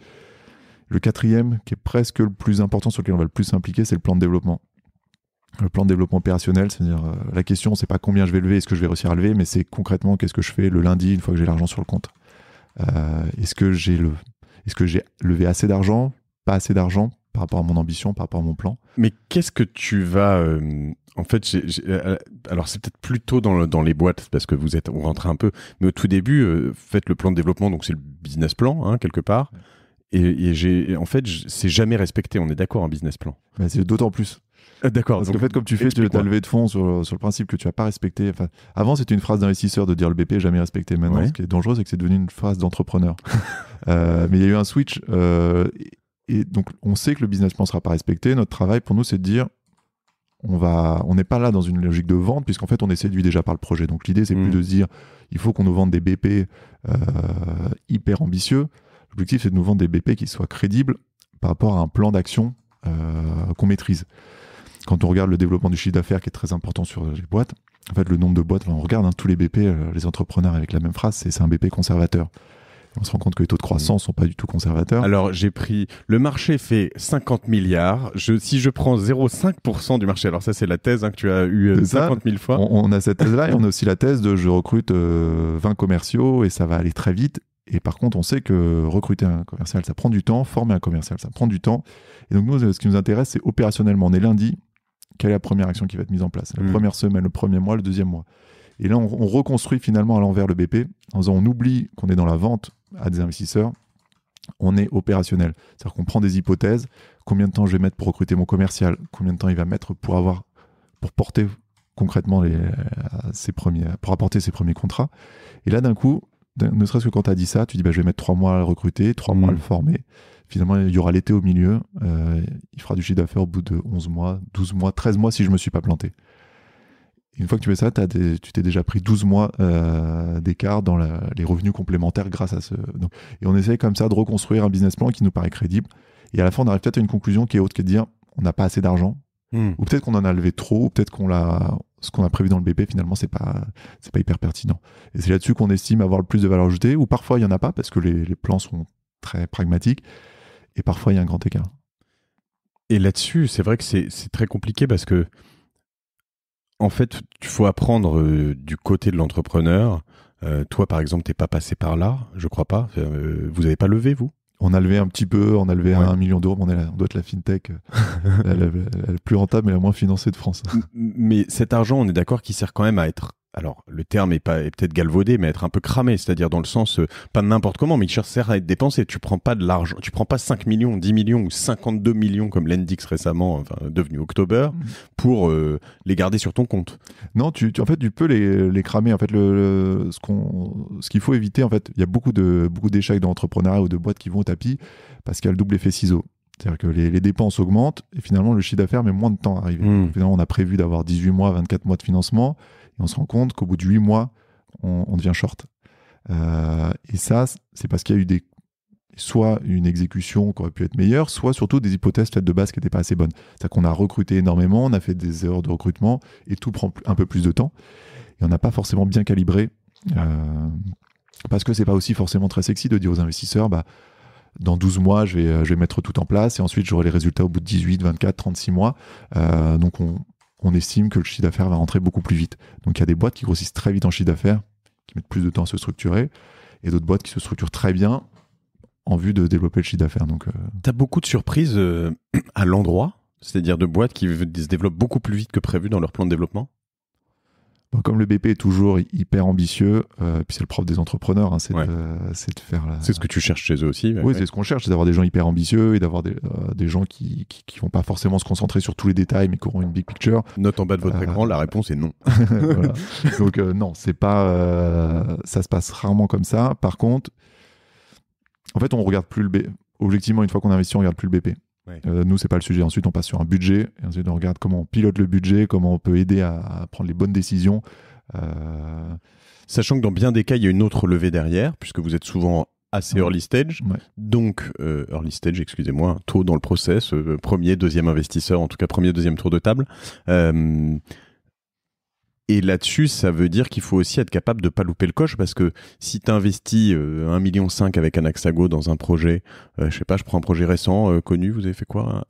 Speaker 2: Le quatrième, qui est presque le plus important, sur lequel on va le plus s'impliquer, c'est le plan de développement. Le plan de développement opérationnel, c'est-à-dire la question, c'est pas combien je vais lever, est-ce que je vais réussir à lever, mais c'est concrètement qu'est-ce que je fais le lundi une fois que j'ai l'argent sur le compte. Est-ce que j'ai levé assez d'argent, pas assez d'argent par rapport à mon ambition, par rapport à mon plan?
Speaker 1: Mais qu'est-ce que tu vas... En fait, alors c'est peut-être plutôt dans les boîtes, parce que on rentre un peu, mais au tout début, faites le plan de développement, donc c'est le business plan, quelque part. Et en fait, c'est jamais respecté, on est d'accord, un business plan.
Speaker 2: Mais c'est d'autant plus.
Speaker 1: D'accord.
Speaker 2: Parce qu'en fait, comme tu fais, tu as levé de fonds sur le principe que tu n'as pas respecté. Enfin, avant, c'était une phrase d'investisseur de dire le BP jamais respecté. Maintenant, ce qui est dangereux, c'est que c'est devenu une phrase d'entrepreneur. Mais il y a eu un switch. Et donc, on sait que le business plan ne sera pas respecté. Notre travail, pour nous, c'est de dire on n'est pas là dans une logique de vente, puisqu'en fait, on est séduit déjà par le projet. Donc, l'idée, c'est plus de se dire il faut qu'on nous vende des BP hyper ambitieux. L'objectif, c'est de nous vendre des BP qui soient crédibles par rapport à un plan d'action qu'on maîtrise. Quand on regarde le développement du chiffre d'affaires qui est très important sur les boîtes, en fait, le nombre de boîtes, on regarde tous les BP, les entrepreneurs avec la même phrase, c'est un BP conservateur. On se rend compte que les taux de croissance sont pas du tout conservateurs.
Speaker 1: Alors, le marché fait 50 milliards. Si je prends 0,5% du marché, alors ça, c'est la thèse que tu as eu 50 000 fois.
Speaker 2: On a cette thèse-là et on a aussi la thèse de je recrute 20 commerciaux et ça va aller très vite. Et par contre, on sait que recruter un commercial, ça prend du temps. Former un commercial, ça prend du temps. Et donc, nous, ce qui nous intéresse, c'est opérationnellement. On est lundi. Quelle est la première action qui va être mise en place? La première semaine, le premier mois, le deuxième mois. Et là, on reconstruit finalement à l'envers le BP en disant on oublie qu'on est dans la vente à des investisseurs. On est opérationnel. C'est-à-dire qu'on prend des hypothèses. Combien de temps je vais mettre pour recruter mon commercial? Combien de temps il va mettre pour porter concrètement pour apporter ses premiers contrats? Et là, d'un coup, ne serait-ce que quand tu as dit ça, tu dis je vais mettre 3 mois à le recruter, 3 mois à le former. Finalement, il y aura l'été au milieu. Il fera du chiffre d'affaires au bout de 11 mois, 12 mois, 13 mois si je ne me suis pas planté. Une fois que tu fais ça, tu t'es déjà pris 12 mois d'écart dans les revenus complémentaires grâce à ce... Et on essaye comme ça de reconstruire un business plan qui nous paraît crédible. Et à la fin, on arrive peut-être à une conclusion qui est autre, qui est de dire on n'a pas assez d'argent, ou peut-être qu'on en a levé trop, ou peut-être ce qu'on a prévu dans le BP, finalement, c'est pas hyper pertinent. Et c'est là-dessus qu'on estime avoir le plus de valeur ajoutée, ou parfois il n'y en a pas, parce que les plans sont très pragmatiques, et parfois il y a un grand écart.
Speaker 1: Et là-dessus, c'est vrai que c'est très compliqué parce que en fait, il faut apprendre du côté de l'entrepreneur. Toi, par exemple, tu n'es pas passé par là, je crois pas. Vous n'avez pas levé, vous? On
Speaker 2: a levé un petit peu, on a levé 1 million d'euros, on doit être la fintech la plus rentable et la moins financée de France.
Speaker 1: Mais cet argent, on est d'accord qu'il sert quand même à être alors le terme est peut-être galvaudé, mais être un peu cramé, c'est-à-dire dans le sens, pas n'importe comment, mais qui sert à être dépensé. Tu prends pas de l'argent, tu prends pas 5 millions, 10 millions ou 52 millions comme l'Endix récemment, enfin, devenu October, pour les garder sur ton compte.
Speaker 2: Non, en fait, tu peux les cramer. En fait, ce qu'il faut éviter, en fait, il y a beaucoup d'échecs dans l'entrepreneuriat ou de boîtes qui vont au tapis parce qu'il y a le double effet ciseau. C'est-à-dire que les dépenses augmentent et finalement, le chiffre d'affaires met moins de temps à arriver. Finalement, on a prévu d'avoir 18 mois, 24 mois de financement et on se rend compte qu'au bout de 8 mois, on devient short. Et ça, c'est parce qu'il y a eu soit une exécution qui aurait pu être meilleure, soit surtout des hypothèses faites de base qui n'étaient pas assez bonnes. C'est-à-dire qu'on a recruté énormément, on a fait des erreurs de recrutement et tout prend un peu plus de temps. Et on n'a pas forcément bien calibré parce que c'est pas aussi forcément très sexy de dire aux investisseurs dans 12 mois, je vais mettre tout en place et ensuite j'aurai les résultats au bout de 18, 24, 36 mois. Donc on estime que le chiffre d'affaires va rentrer beaucoup plus vite. Donc il y a des boîtes qui grossissent très vite en chiffre d'affaires, qui mettent plus de temps à se structurer, et d'autres boîtes qui se structurent très bien en vue de développer le chiffre d'affaires.
Speaker 1: Tu as beaucoup de surprises à l'endroit, c'est-à-dire de boîtes qui se développent beaucoup plus vite que prévu dans leur plan de développement?
Speaker 2: Comme le BP est toujours hyper ambitieux, puis c'est le propre des entrepreneurs, hein, c'est de faire...
Speaker 1: C'est ce que tu cherches chez eux aussi.
Speaker 2: Oui, c'est ce qu'on cherche, c'est d'avoir des gens hyper ambitieux et d'avoir des gens qui vont pas forcément se concentrer sur tous les détails, mais qui auront une big picture.
Speaker 1: Note en bas de votre écran, la réponse est non.
Speaker 2: Voilà. Donc non, c'est pas... ça se passe rarement comme ça. Par contre, en fait, on regarde plus le BP. Objectivement, une fois qu'on investit, on regarde plus le BP.
Speaker 1: Ouais.
Speaker 2: Nous, c'est pas le sujet. Ensuite, on passe sur un budget. Et ensuite, on regarde comment on pilote le budget, comment on peut aider à prendre les bonnes décisions.
Speaker 1: Sachant que dans bien des cas, il y a une autre levée derrière, puisque vous êtes souvent assez early stage.
Speaker 2: Ouais.
Speaker 1: Donc, early stage, excusez-moi, tôt dans le process, premier, deuxième investisseur, en tout cas premier, deuxième tour de table. Et là-dessus, ça veut dire qu'il faut aussi être capable de ne pas louper le coche, parce que si tu investis 1,5 million avec Anaxago dans un projet, je sais pas, je prends un projet récent, connu, vous avez fait quoi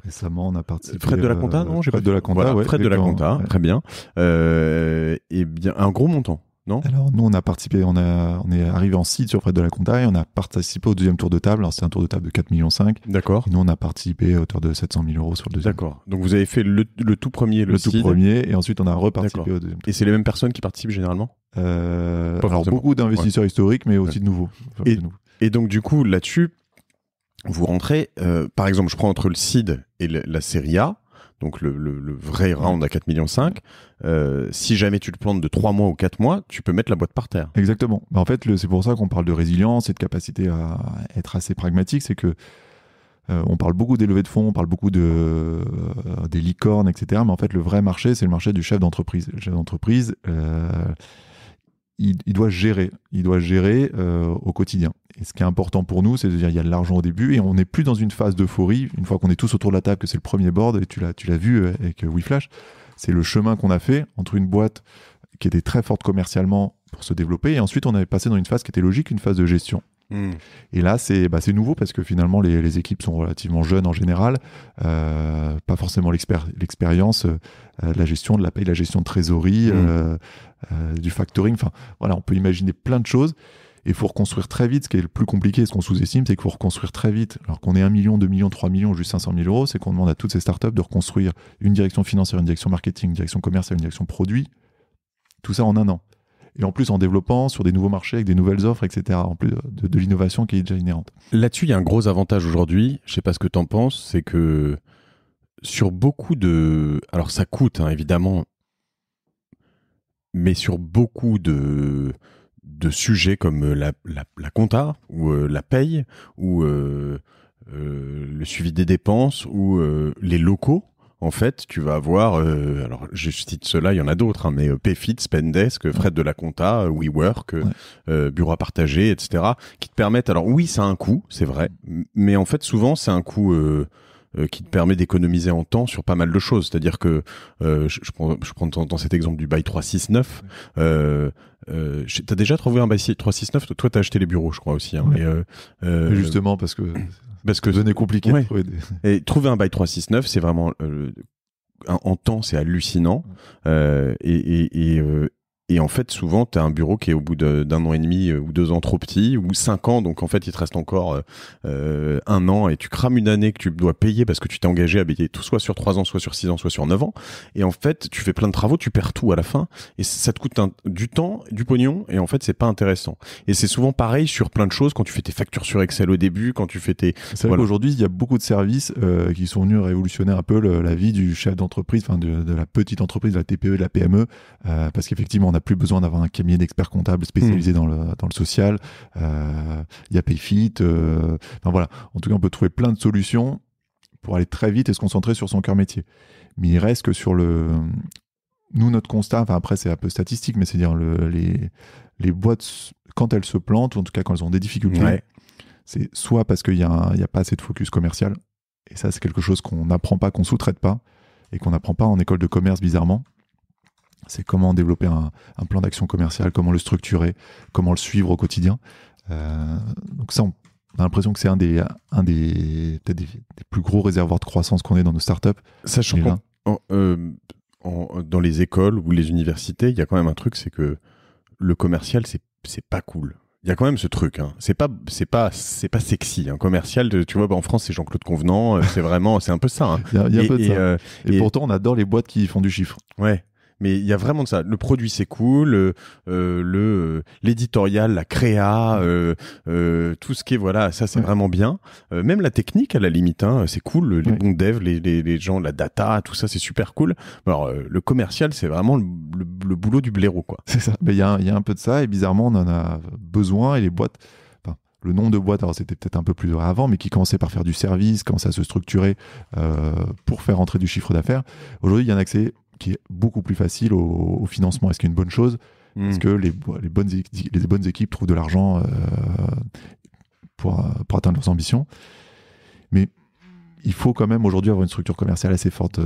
Speaker 2: Récemment, on a participé...
Speaker 1: Fred de la Compta, non?
Speaker 2: Fred de la Compta,
Speaker 1: voilà,
Speaker 2: ouais.
Speaker 1: Fred de la Compta, très bien. Et bien, un gros montant, non?
Speaker 2: Alors, nous, on a participé, on est arrivé en seed sur Fred de la Compta et on a participé au deuxième tour de table. Alors, c'est un tour de table de 4,5 millions.
Speaker 1: D'accord.
Speaker 2: Et nous, on a participé à hauteur de 700 000 euros sur le deuxième.
Speaker 1: D'accord. Donc, vous avez fait le tout premier, le
Speaker 2: tout
Speaker 1: seed.
Speaker 2: premier, et ensuite, on a reparticipé au deuxième tour.
Speaker 1: Et c'est les mêmes personnes qui participent généralement?
Speaker 2: Alors, beaucoup d'investisseurs historiques, mais aussi de nouveaux.
Speaker 1: Et donc, du coup, là-dessus, vous rentrez, par exemple, je prends entre le seed et la série A, donc le vrai round à 4,5 millions, si jamais tu te plantes de 3 mois ou 4 mois, tu peux mettre la boîte par terre.
Speaker 2: Exactement. En fait, c'est pour ça qu'on parle de résilience et de capacité à être assez pragmatique. C'est que on parle beaucoup des levées de fonds, on parle beaucoup des licornes, etc. Mais en fait, le vrai marché, c'est le marché du chef d'entreprise. Le chef d'entreprise, il doit gérer. Il doit gérer au quotidien. Et ce qui est important pour nous, c'est de dire qu'il y a de l'argent au début et on n'est plus dans une phase d'euphorie. Une fois qu'on est tous autour de la table, que c'est le premier board, et tu l'as vu avec WeFlash, c'est le chemin qu'on a fait entre une boîte qui était très forte commercialement pour se développer et ensuite on avait passé dans une phase qui était logique, une phase de gestion. Et là, c'est nouveau parce que finalement, les équipes sont relativement jeunes en général. Pas forcément l'expérience, la gestion de la paye, la gestion de trésorerie, du factoring. Enfin, voilà, on peut imaginer plein de choses. Et il faut reconstruire très vite. Ce qui est le plus compliqué, ce qu'on sous-estime, c'est qu'il faut reconstruire très vite. Alors qu'on est 1 million, 2 millions, 3 millions, juste 500 000 euros, c'est qu'on demande à toutes ces startups de reconstruire une direction financière, une direction marketing, une direction commerciale, une direction produit. Tout ça en 1 an. Et en plus en développant sur des nouveaux marchés avec des nouvelles offres, etc. En plus de l'innovation qui est déjà inhérente.
Speaker 1: Là-dessus, il y a un gros avantage aujourd'hui, je ne sais pas ce que tu en penses, c'est que sur beaucoup de... Alors ça coûte, hein, évidemment, mais sur beaucoup de sujets comme la compta, ou la paye, ou le suivi des dépenses, ou les locaux, en fait, tu vas avoir, alors je cite ceux-là, il y en a d'autres, hein, mais Payfit, Spendesk, Fred de la Compta, WeWork, Bureau à partager, etc., qui te permettent, alors oui, ça a un coût, c'est vrai, mais en fait, souvent, c'est un coût qui te permet d'économiser en temps sur pas mal de choses. C'est-à-dire que, je prends dans cet exemple du Buy 369, t'as déjà trouvé un Buy 369? Toi, t'as acheté les bureaux, je crois aussi. Hein,
Speaker 2: ouais. Justement, parce que devenait compliqué de trouver
Speaker 1: Et trouver un Buy 369, c'est vraiment en temps, c'est hallucinant. Et en fait, souvent, tu as un bureau qui est au bout d'un an et demi ou 2 ans trop petit, ou 5 ans, donc en fait, il te reste encore 1 an, et tu crames une année que tu dois payer parce que tu t'es engagé à payer tout, soit sur 3 ans, soit sur 6 ans, soit sur 9 ans. Et en fait, tu fais plein de travaux, tu perds tout à la fin, et ça te coûte du temps, du pognon, et en fait, c'est pas intéressant. Et c'est souvent pareil sur plein de choses, quand tu fais tes factures sur Excel au début, quand tu fais tes...
Speaker 2: C'est vrai qu'aujourd'hui, il y a beaucoup de services qui sont venus révolutionner un peu la vie du chef d'entreprise, enfin de la petite entreprise, de la TPE, de la PME, parce qu'effectivement, on n'a plus besoin d'avoir un cabinet d'experts comptables spécialisé dans le social. Il y a Payfit. Enfin voilà. En tout cas, on peut trouver plein de solutions pour aller très vite et se concentrer sur son cœur métier. Mais il reste que sur nous, notre constat, enfin après, c'est un peu statistique, mais c'est-à-dire les boîtes, quand elles se plantent, ou en tout cas quand elles ont des difficultés, c'est soit parce qu'il n'y a pas assez de focus commercial, et ça, c'est quelque chose qu'on n'apprend pas, qu'on sous-traite pas, et qu'on n'apprend pas en école de commerce, bizarrement. C'est comment développer un plan d'action commerciale, comment le structurer, comment le suivre au quotidien. Donc ça, on a l'impression que c'est un des plus gros réservoirs de croissance qu'on ait dans nos startups.
Speaker 1: Sachant dans les écoles ou les universités, il y a quand même un truc, c'est que le commercial, c'est pas cool. Il y a quand même ce truc, hein. C'est pas sexy, hein. Commercial, tu vois, en France, c'est Jean-Claude Convenant, c'est un peu ça, hein.
Speaker 2: Il y a un peu de ça. Et pourtant, on adore les boîtes qui font du chiffre.
Speaker 1: Ouais. Mais il y a vraiment de ça. Le produit, c'est cool. L'éditorial, la créa, tout ce qui est, voilà, ça, c'est vraiment bien. Même la technique, à la limite, hein, c'est cool. Les bons devs, les gens, la data, tout ça, c'est super cool. Alors, le commercial, c'est vraiment le boulot du blaireau, quoi.
Speaker 2: C'est ça. Mais il y a un peu de ça. Et bizarrement, on en a besoin. Et les boîtes, le nombre de boîtes, alors c'était peut-être un peu plus vrai avant, mais qui commençaient par faire du service, commençaient à se structurer pour faire entrer du chiffre d'affaires. Aujourd'hui, il y a un accès qui est beaucoup plus facile au financement. Est-ce qu'il y a une bonne chose ? Est-ce que les bonnes équipes trouvent de l'argent pour atteindre leurs ambitions ? Mais il faut quand même aujourd'hui avoir une structure commerciale assez forte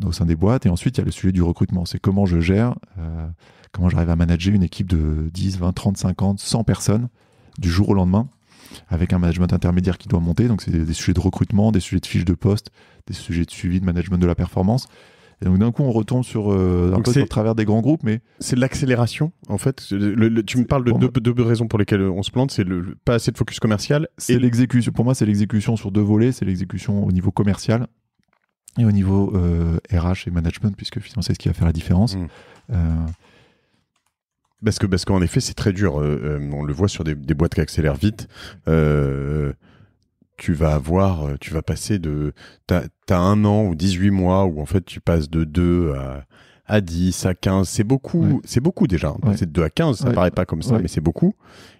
Speaker 2: au sein des boîtes. Et ensuite, il y a le sujet du recrutement. C'est comment je gère, comment j'arrive à manager une équipe de 10, 20, 30, 50, 100 personnes du jour au lendemain, avec un management intermédiaire qui doit monter. Donc, c'est des sujets de recrutement, des sujets de fiches de poste, des sujets de suivi, de management de la performance. Et donc d'un coup, on retombe sur sur travers des grands groupes, mais
Speaker 1: c'est l'accélération en fait. Tu me parles de deux raisons pour lesquelles on se plante. C'est pas assez de focus commercial.
Speaker 2: C'est l'exécution. Pour moi, c'est l'exécution sur deux volets. C'est l'exécution au niveau commercial et au niveau RH et management, puisque finalement c'est ce qui va faire la différence.
Speaker 1: Parce qu'en effet, c'est très dur. On le voit sur des boîtes qui accélèrent vite. Tu vas passer t'as 1 an ou 18 mois où en fait tu passes de 2 à 10, à 15. C'est beaucoup déjà. C'est de 2 à 15, ça paraît pas comme ça, mais c'est beaucoup.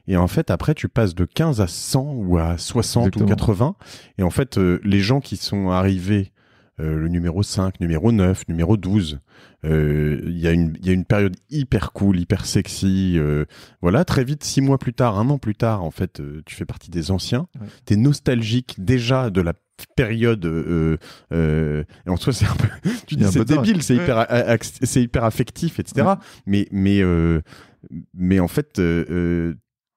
Speaker 1: Et en fait, après, tu passes de 15 à 100 ou à 60 ou 80. Et en fait, les gens qui sont arrivés, le numéro 5, numéro 9, numéro 12, il y a une période hyper cool, hyper sexy. Voilà, très vite, 6 mois plus tard, 1 an plus tard, en fait, tu fais partie des anciens. T'es nostalgique déjà de la période. Et en soi, c'est un peu. Tu dis c'est débile, c'est hyper affectif, etc. Mais en fait.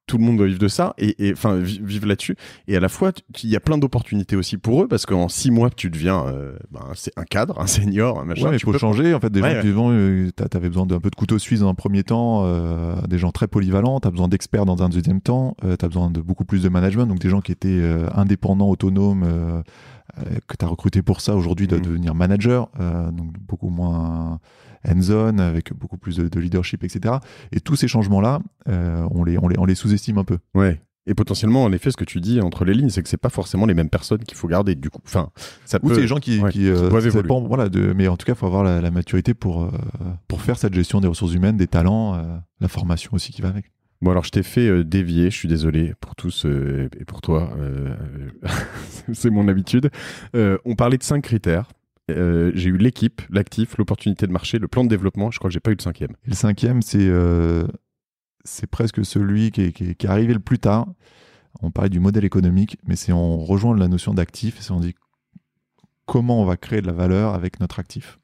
Speaker 1: Tout le monde doit vivre de ça et enfin vivre là-dessus, et à la fois il y a plein d'opportunités aussi pour eux, parce qu'en 6 mois tu deviens c'est un cadre, un senior, un machin.
Speaker 2: Il faut changer en fait. Des gens qui t'avais besoin d'un peu de couteau suisse dans un premier temps, des gens très polyvalents, t'as besoin d'experts dans un deuxième temps, t'as besoin de beaucoup plus de management, donc des gens qui étaient indépendants, autonomes, que t'as recruté pour ça aujourd'hui doivent devenir manager, donc beaucoup moins hands-on, avec beaucoup plus de leadership, etc. Et tous ces changements-là, on les sous-estime un peu.
Speaker 1: Ouais. Et potentiellement, en effet, ce que tu dis entre les lignes, c'est que c'est pas forcément les mêmes personnes qu'il faut garder. Du coup, enfin, ça peut.
Speaker 2: Ou c'est les gens qui
Speaker 1: doivent évoluer.
Speaker 2: Mais en tout cas, il faut avoir la maturité pour faire cette gestion des ressources humaines, des talents, la formation aussi qui va avec.
Speaker 1: Bon, alors je t'ai fait dévier, je suis désolé pour tous et pour toi, c'est mon habitude. On parlait de 5 critères. J'ai eu l'équipe, l'actif, l'opportunité de marché, le plan de développement. Je crois que j'ai pas eu le 5e.
Speaker 2: Le 5e, c'est presque celui qui est arrivé le plus tard. On parlait du modèle économique, mais on rejoint la notion d'actif. C'est on dit comment on va créer de la valeur avec notre actif.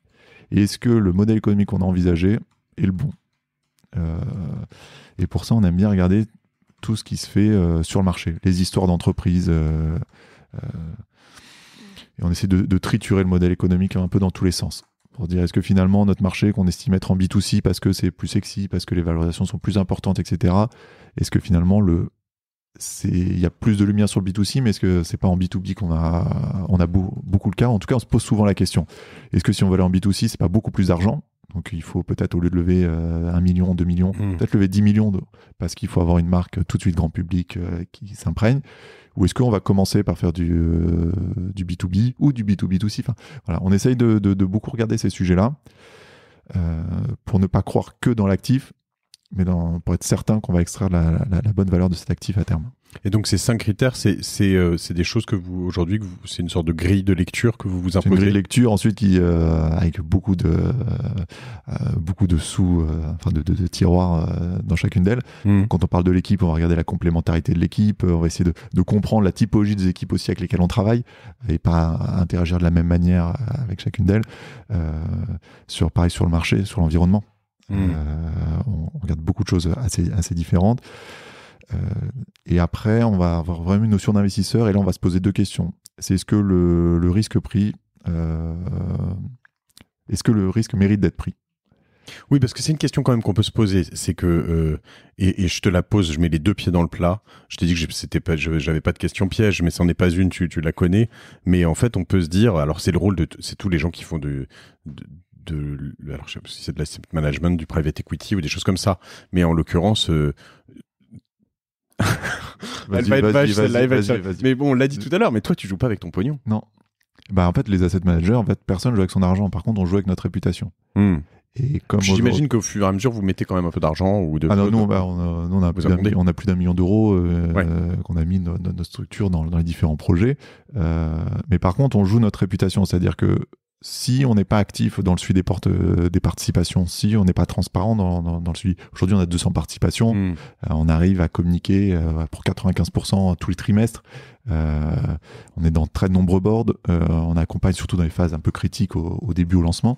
Speaker 2: Et est-ce que le modèle économique qu'on a envisagé est le bon ? Et pour ça, on aime bien regarder tout ce qui se fait sur le marché, les histoires d'entreprises. Et on essaie de triturer le modèle économique un peu dans tous les sens. pour dire est-ce que finalement notre marché qu'on estime être en B2C parce que c'est plus sexy, parce que les valorisations sont plus importantes, etc. Est-ce que finalement il y a plus de lumière sur le B2C, mais est-ce que c'est pas en B2B qu'on a beaucoup le cas? En tout cas, on se pose souvent la question. Est-ce que si on veut aller en B2C, c'est pas beaucoup plus d'argent? Donc il faut peut-être, au lieu de lever 1 million, 2 millions, peut-être lever 10 millions parce qu'il faut avoir une marque tout de suite grand public qui s'imprègne. Ou est-ce qu'on va commencer par faire du B2B ou du B2B2C? Enfin, voilà, on essaye de beaucoup regarder ces sujets-là pour ne pas croire que dans l'actif, mais pour être certain qu'on va extraire la bonne valeur de cet actif à terme.
Speaker 1: Et donc ces 5 critères, c'est des choses que vous, aujourd'hui, c'est une sorte de grille de lecture que vous vous imposez?
Speaker 2: C'est une grille de lecture ensuite avec beaucoup de sous, de tiroirs dans chacune d'elles. Quand on parle de l'équipe, on va regarder la complémentarité de l'équipe, on va essayer de comprendre la typologie des équipes aussi avec lesquelles on travaille et pas interagir de la même manière avec chacune d'elles. Pareil sur le marché, sur l'environnement. On regarde beaucoup de choses assez différentes. Et après, on va avoir vraiment une notion d'investisseur et là, on va se poser 2 questions. C'est est-ce que le risque pris, est-ce que le risque mérite d'être pris?
Speaker 1: Oui, parce que c'est une question quand même qu'on peut se poser. C'est que, et je te la pose, je mets les 2 pieds dans le plat. Je t'ai dit que j'avais pas de question piège, mais c'en est pas une, tu la connais. Mais en fait, on peut se dire, alors c'est le rôle c'est tous les gens qui font alors je sais pas si c'est de l'asset management, du private equity ou des choses comme ça. Mais en l'occurrence,
Speaker 2: Vas-y.
Speaker 1: Mais bon, on l'a dit tout à l'heure, mais toi, tu joues pas avec ton pognon.
Speaker 2: Non. En fait, les asset managers, personne joue avec son argent. Par contre, on joue avec notre réputation. Et comme
Speaker 1: j'imagine qu'au fur et à mesure, vous mettez quand même un peu d'argent ou de.
Speaker 2: Ah non, on a plus d'1 million d'euros qu'on a mis dans notre structure dans les différents projets. Mais par contre, on joue notre réputation, c'est-à-dire que si on n'est pas actif dans le suivi des participations, si on n'est pas transparent dans le suivi. Aujourd'hui, on a 200 participations. On arrive à communiquer pour 95% tous les trimestres. On est dans très nombreux boards. On accompagne surtout dans les phases un peu critiques au début, au lancement.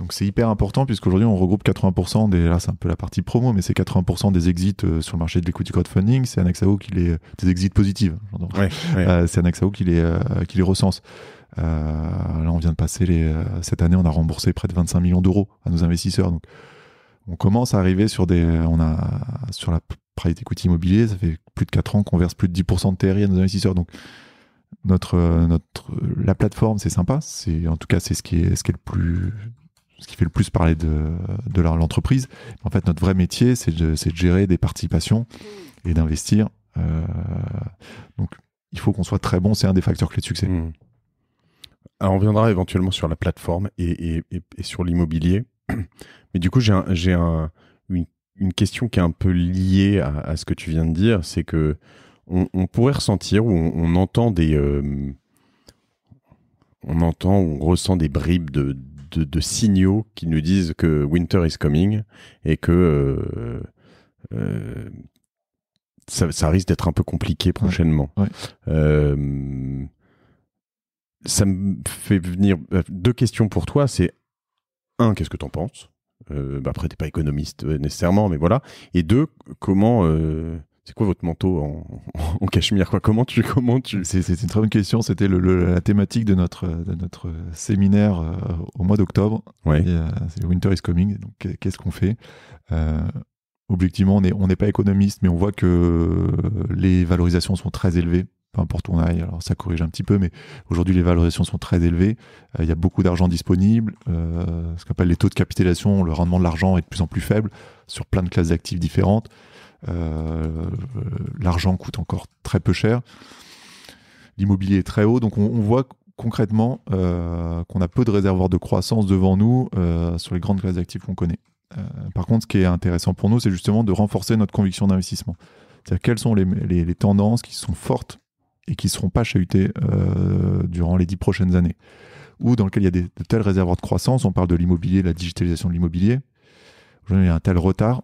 Speaker 2: Donc c'est hyper important puisqu'aujourd'hui on regroupe 80% là c'est un peu la partie promo, mais c'est 80% des exits sur le marché de l'equity crowdfunding. C'est Anaxao des exits positives. C'est Anaxao qui les recense. Là on vient de passer cette année on a remboursé près de 25 millions d'euros à nos investisseurs. Donc on commence à arriver sur la private equity immobilier, ça fait plus de 4 ans qu'on verse plus de 10% de TRI à nos investisseurs. Donc la plateforme c'est sympa, en tout cas c'est ce qui fait le plus parler de l'entreprise. En fait, notre vrai métier, c'est de gérer des participations et d'investir. Donc, il faut qu'on soit très bon. C'est un des facteurs clés de succès.
Speaker 1: Alors, on viendra éventuellement sur la plateforme et sur l'immobilier. Mais du coup, j'ai une question qui est un peu liée à ce que tu viens de dire. C'est que on pourrait ressentir ou on entend on ressent des bribes de signaux qui nous disent que winter is coming et que ça risque d'être un peu compliqué prochainement. Ça me fait venir 2 questions pour toi. C'est 1, qu'est-ce que tu en penses? Après, t'es pas économiste nécessairement, mais voilà. Et 2, comment... c'est quoi votre manteau en cachemire quoi? Comment tu...
Speaker 2: C'est une très bonne question. C'était la thématique de notre séminaire au mois d'octobre. C'est Winter is coming. Donc, qu'est-ce qu'on fait? Objectivement, on n'est pas économiste, mais on voit que les valorisations sont très élevées. Peu importe où on aille, alors ça corrige un petit peu, mais aujourd'hui les valorisations sont très élevées. Il y a beaucoup d'argent disponible. Ce qu'on appelle les taux de capitalisation, le rendement de l'argent est de plus en plus faible sur plein de classes d'actifs différentes. L'argent coûte encore très peu cher. L'immobilier est très haut, donc on voit concrètement qu'on a peu de réservoirs de croissance devant nous sur les grandes classes d'actifs qu'on connaît. Par contre, ce qui est intéressant pour nous, c'est justement de renforcer notre conviction d'investissement. C'est-à-dire quelles sont les tendances qui sont fortes et qui ne seront pas chahutées durant les 10 prochaines années, ou dans lequel il y a de tels réservoirs de croissance. On parle de l'immobilier, la digitalisation de l'immobilier. Aujourd'hui, il y a un tel retard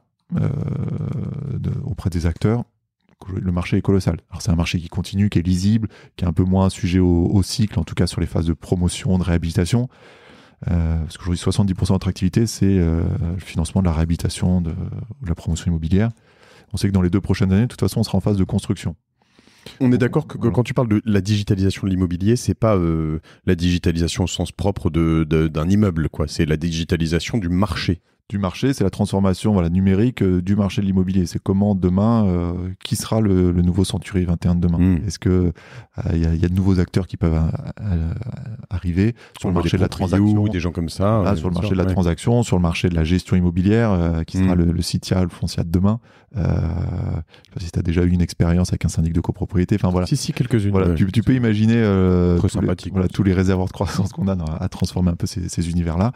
Speaker 2: auprès des acteurs. Le marché est colossal. Alors c'est un marché qui continue, qui est lisible, qui est un peu moins sujet au cycle, en tout cas sur les phases de promotion, de réhabilitation. Parce qu'aujourd'hui, 70% de notre activité, c'est le financement de la réhabilitation, de la promotion immobilière. On sait que dans les 2 prochaines années, de toute façon, on sera en phase de construction.
Speaker 1: On est d'accord que quand tu parles de la digitalisation de l'immobilier, c'est pas la digitalisation au sens propre d'un immeuble, quoi. C'est la digitalisation du marché.
Speaker 2: Du marché, c'est la transformation numérique du marché de l'immobilier. C'est comment demain, qui sera le nouveau Century 21 de demain. Est-ce que y a de nouveaux acteurs qui peuvent arriver sur le marché de la transaction,
Speaker 1: ou des gens comme ça,
Speaker 2: sur le marché de la transaction, sur le marché de la gestion immobilière, qui sera le CITIA, le foncier de demain. Je sais pas si tu as déjà eu une expérience avec un syndic de copropriété. Enfin voilà.
Speaker 1: Si, quelques-unes.
Speaker 2: Voilà, tu peux imaginer tous les réservoirs de croissance qu'on a à transformer un peu ces univers-là.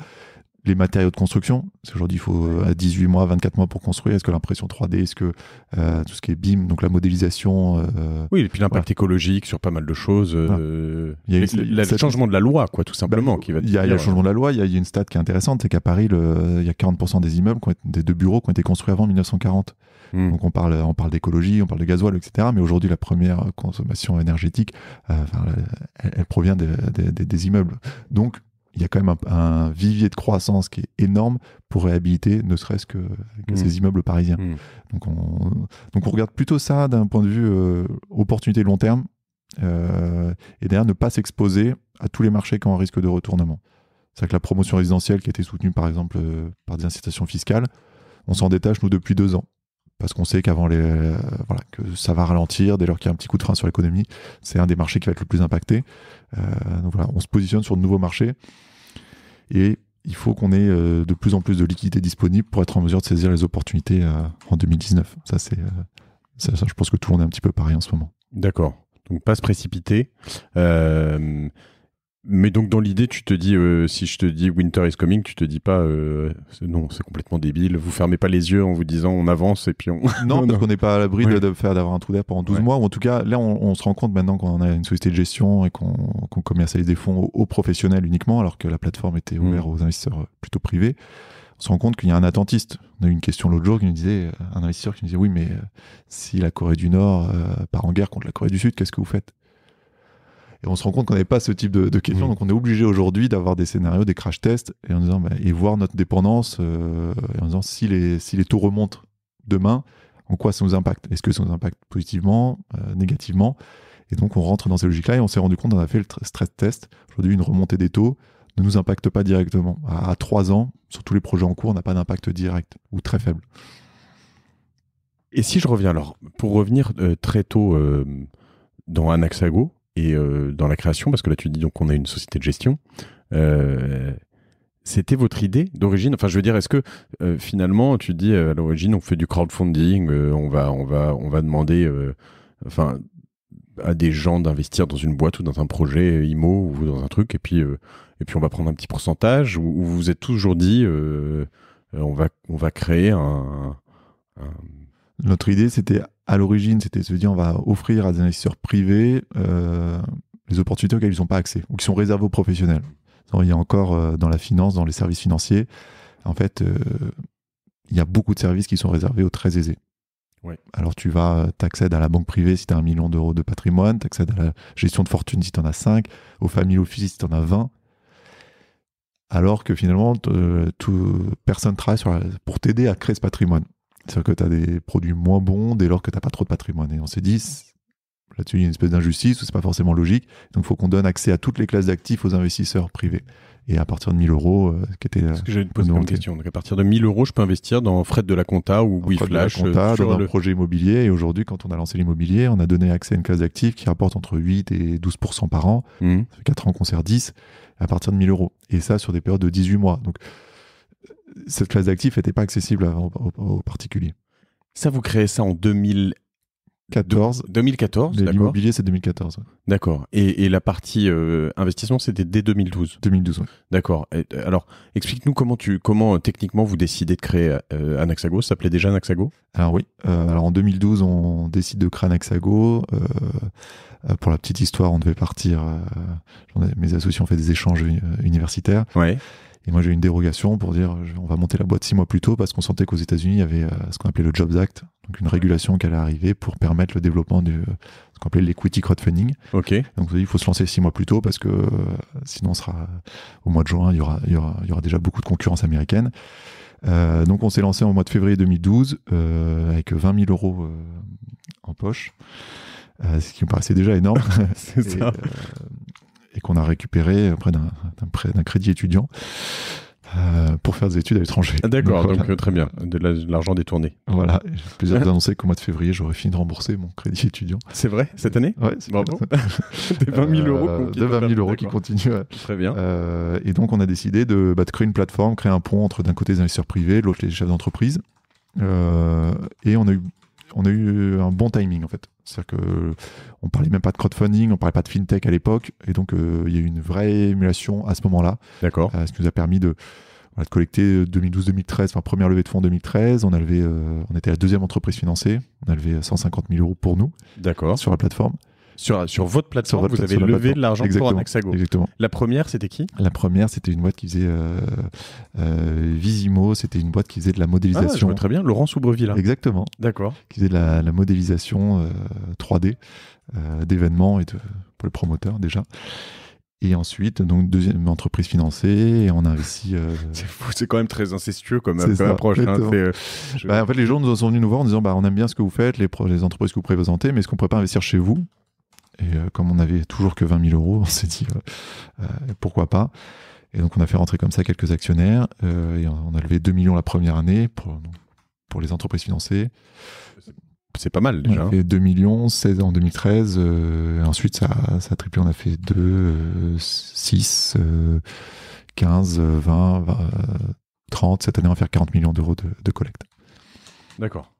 Speaker 2: Les matériaux de construction, parce qu'aujourd'hui il faut 18 mois, 24 mois pour construire. Est-ce que l'impression 3D, est-ce que tout ce qui est BIM, donc la modélisation...
Speaker 1: oui, et puis l'impact écologique sur pas mal de choses. Il y a le changement de la loi, quoi, tout simplement.
Speaker 2: Il y a le changement de la loi, il y a une stat qui est intéressante, c'est qu'à Paris, il y a 40% des immeubles, de bureaux qui ont été construits avant 1940. Donc on parle d'écologie, on parle de gasoil, etc. Mais aujourd'hui, la première consommation énergétique, elle provient des immeubles. Donc, il y a quand même un vivier de croissance qui est énorme pour réhabiliter ne serait-ce que ces immeubles parisiens. Donc on regarde plutôt ça d'un point de vue opportunité long terme et derrière ne pas s'exposer à tous les marchés qui ont un risque de retournement. C'est-à-dire que la promotion résidentielle qui a été soutenue par exemple par des incitations fiscales, on s'en détache nous depuis 2 ans. Parce qu'on sait qu'avant que ça va ralentir dès lors qu'il y a un petit coup de frein sur l'économie. C'est un des marchés qui va être le plus impacté. Donc voilà, on se positionne sur de nouveaux marchés et il faut qu'on ait de plus en plus de liquidités disponibles pour être en mesure de saisir les opportunités en 2019. Ça, je pense que tout le monde est un petit peu pareil en ce moment.
Speaker 1: D'accord. Donc pas se précipiter. Mais donc dans l'idée, tu te dis, si je te dis Winter is coming, tu te dis pas, non, c'est complètement débile, vous fermez pas les yeux en vous disant on avance et puis on...
Speaker 2: Non, parce qu'on n'est pas à l'abri d'avoir un trou d'air pendant 12 mois, ou en tout cas, là on se rend compte maintenant qu'on a une société de gestion et qu'on commercialise des fonds aux professionnels uniquement, alors que la plateforme était ouverte aux investisseurs plutôt privés. On se rend compte qu'il y a un attentiste. On a eu une question l'autre jour qui nous disait, un investisseur qui nous disait, oui, mais si la Corée du Nord part en guerre contre la Corée du Sud, qu'est-ce que vous faites ? Et on se rend compte qu'on n'avait pas ce type de questions, donc on est obligé aujourd'hui d'avoir des scénarios, des crash tests, et en disant, et voir notre dépendance, et en disant si les taux remontent demain, en quoi ça nous impacte ? Est-ce que ça nous impacte positivement, négativement ? Et donc on rentre dans ces logiques-là, et on s'est rendu compte, on a fait le stress test. Aujourd'hui, une remontée des taux ne nous impacte pas directement. À 3 ans, sur tous les projets en cours, on n'a pas d'impact direct, ou très faible.
Speaker 1: Et si je reviens alors, pour revenir très tôt dans Anaxago, et dans la création, parce que là tu dis donc qu'on a une société de gestion, c'était votre idée d'origine? Enfin, je veux dire, est-ce que finalement tu dis à l'origine on fait du crowdfunding, on va demander à des gens d'investir dans une boîte ou dans un projet IMO ou dans un truc, et puis on va prendre un petit pourcentage, ou vous vous êtes toujours dit on va créer un...
Speaker 2: Notre idée, à l'origine, c'était de se dire on va offrir à des investisseurs privés les opportunités auxquelles ils n'ont pas accès ou qui sont réservées aux professionnels. Il y a encore dans la finance, dans les services financiers, en fait, il y a beaucoup de services qui sont réservés aux très aisés.
Speaker 1: Ouais.
Speaker 2: Alors t'accèdes à la banque privée si tu as 1 million d'euros de patrimoine, t'accèdes à la gestion de fortune si tu en as 5, au family office si tu en as 20. Alors que finalement, personne ne travaille pour t'aider à créer ce patrimoine. C'est-à-dire que tu as des produits moins bons dès lors que tu n'as pas trop de patrimoine. Et on s'est dit, là-dessus, il y a une espèce d'injustice où c'est pas forcément logique. Donc, il faut qu'on donne accès à toutes les classes d'actifs aux investisseurs privés. Et à partir de 1 000 euros, qui était...
Speaker 1: Parce que j'allais te poser une question. Donc, à partir de 1 000 euros, je peux investir dans Fred de la Compta ou WeFlash.
Speaker 2: Dans un projet immobilier. Et aujourd'hui, quand on a lancé l'immobilier, on a donné accès à une classe d'actifs qui rapporte entre 8 et 12% par an. Ça fait 4 ans qu'on sert 10 à partir de 1 000 euros. Et ça, sur des périodes de 18 mois. Donc, cette classe d'actifs n'était pas accessible aux particuliers.
Speaker 1: Ça, vous créez ça en 2014. 2014, d'accord.
Speaker 2: L'immobilier, c'est 2014. Ouais.
Speaker 1: D'accord. Et la partie investissement, c'était dès 2012.
Speaker 2: 2012, oui.
Speaker 1: D'accord. Alors, explique-nous comment techniquement vous décidez de créer Anaxago. Ça s'appelait déjà Anaxago ?
Speaker 2: Alors oui. Alors en 2012, on décide de créer Anaxago. Pour la petite histoire, on devait partir. Mes associés ont fait des échanges universitaires.
Speaker 1: Ouais.
Speaker 2: Et moi, j'ai eu une dérogation pour dire on va monter la boîte 6 mois plus tôt parce qu'on sentait qu'aux États-Unis, il y avait ce qu'on appelait le Jobs Act, donc une régulation qui allait arriver pour permettre le développement de ce qu'on appelait l'equity crowdfunding.
Speaker 1: Ok.
Speaker 2: Donc, on s'est dit il faut se lancer 6 mois plus tôt parce que sinon, on sera au mois de juin, il y aura déjà beaucoup de concurrence américaine. Donc, on s'est lancé en mois de février 2012 avec 20 000 euros en poche. ce qui me paraissait déjà énorme.
Speaker 1: C'est ça.
Speaker 2: Et qu'on a récupéré auprès d'un crédit étudiant pour faire des études à l'étranger.
Speaker 1: Ah, d'accord, donc
Speaker 2: voilà.
Speaker 1: très bien, de l'argent détourné.
Speaker 2: Voilà, j'ai le plaisir d'annoncer qu'au mois de février, j'aurais fini de rembourser mon crédit étudiant.
Speaker 1: C'est vrai, cette année?
Speaker 2: Ouais, c'est
Speaker 1: bravo. Des 20 000 euros.
Speaker 2: De 20 000 euros qui continuent. Ouais.
Speaker 1: Très bien.
Speaker 2: Et donc, on a décidé de créer une plateforme, créer un pont entre d'un côté les investisseurs privés, de l'autre les chefs d'entreprise. Et on a eu un bon timing, en fait. C'est-à-dire qu'on ne parlait même pas de crowdfunding, on ne parlait pas de fintech à l'époque. Et donc, il y a eu une vraie émulation à ce moment-là.
Speaker 1: D'accord.
Speaker 2: Ce qui nous a permis de collecter 2012-2013, enfin première levée de fonds 2013. On était la deuxième entreprise financée. On a levé 150 000 euros pour nous.
Speaker 1: D'accord.
Speaker 2: Sur la plateforme.
Speaker 1: Sur votre plateforme, vous avez levé de l'argent pour Anaxago.
Speaker 2: Exactement.
Speaker 1: La première, c'était qui?
Speaker 2: La première, c'était une boîte qui faisait Visimo. C'était une boîte qui faisait de la modélisation.
Speaker 1: Ah, je vois très bien. Laurent Soubreville.
Speaker 2: Exactement.
Speaker 1: D'accord.
Speaker 2: Qui faisait de la modélisation 3D d'événements et pour les promoteurs déjà. Et ensuite, donc deuxième entreprise financée, et on a investi.
Speaker 1: C'est fou, c'est quand même très incestueux comme
Speaker 2: ça,
Speaker 1: approche. Hein,
Speaker 2: en fait, les gens nous sont venus nous voir en disant on aime bien ce que vous faites, les entreprises que vous présentez, mais est-ce qu'on ne pourrait pas investir chez vous? Et comme on n'avait toujours que 20 000 euros, on s'est dit pourquoi pas. Et donc, on a fait rentrer comme ça quelques actionnaires, et on a levé 2 millions la première année pour les entreprises financées.
Speaker 1: C'est pas mal déjà.
Speaker 2: On a fait 2 millions, 16 en 2013. Ensuite, ça a triplé. On a fait 2, 6, 15, 20, 30. Cette année, on va faire 40 millions d'euros de collecte.
Speaker 1: D'accord.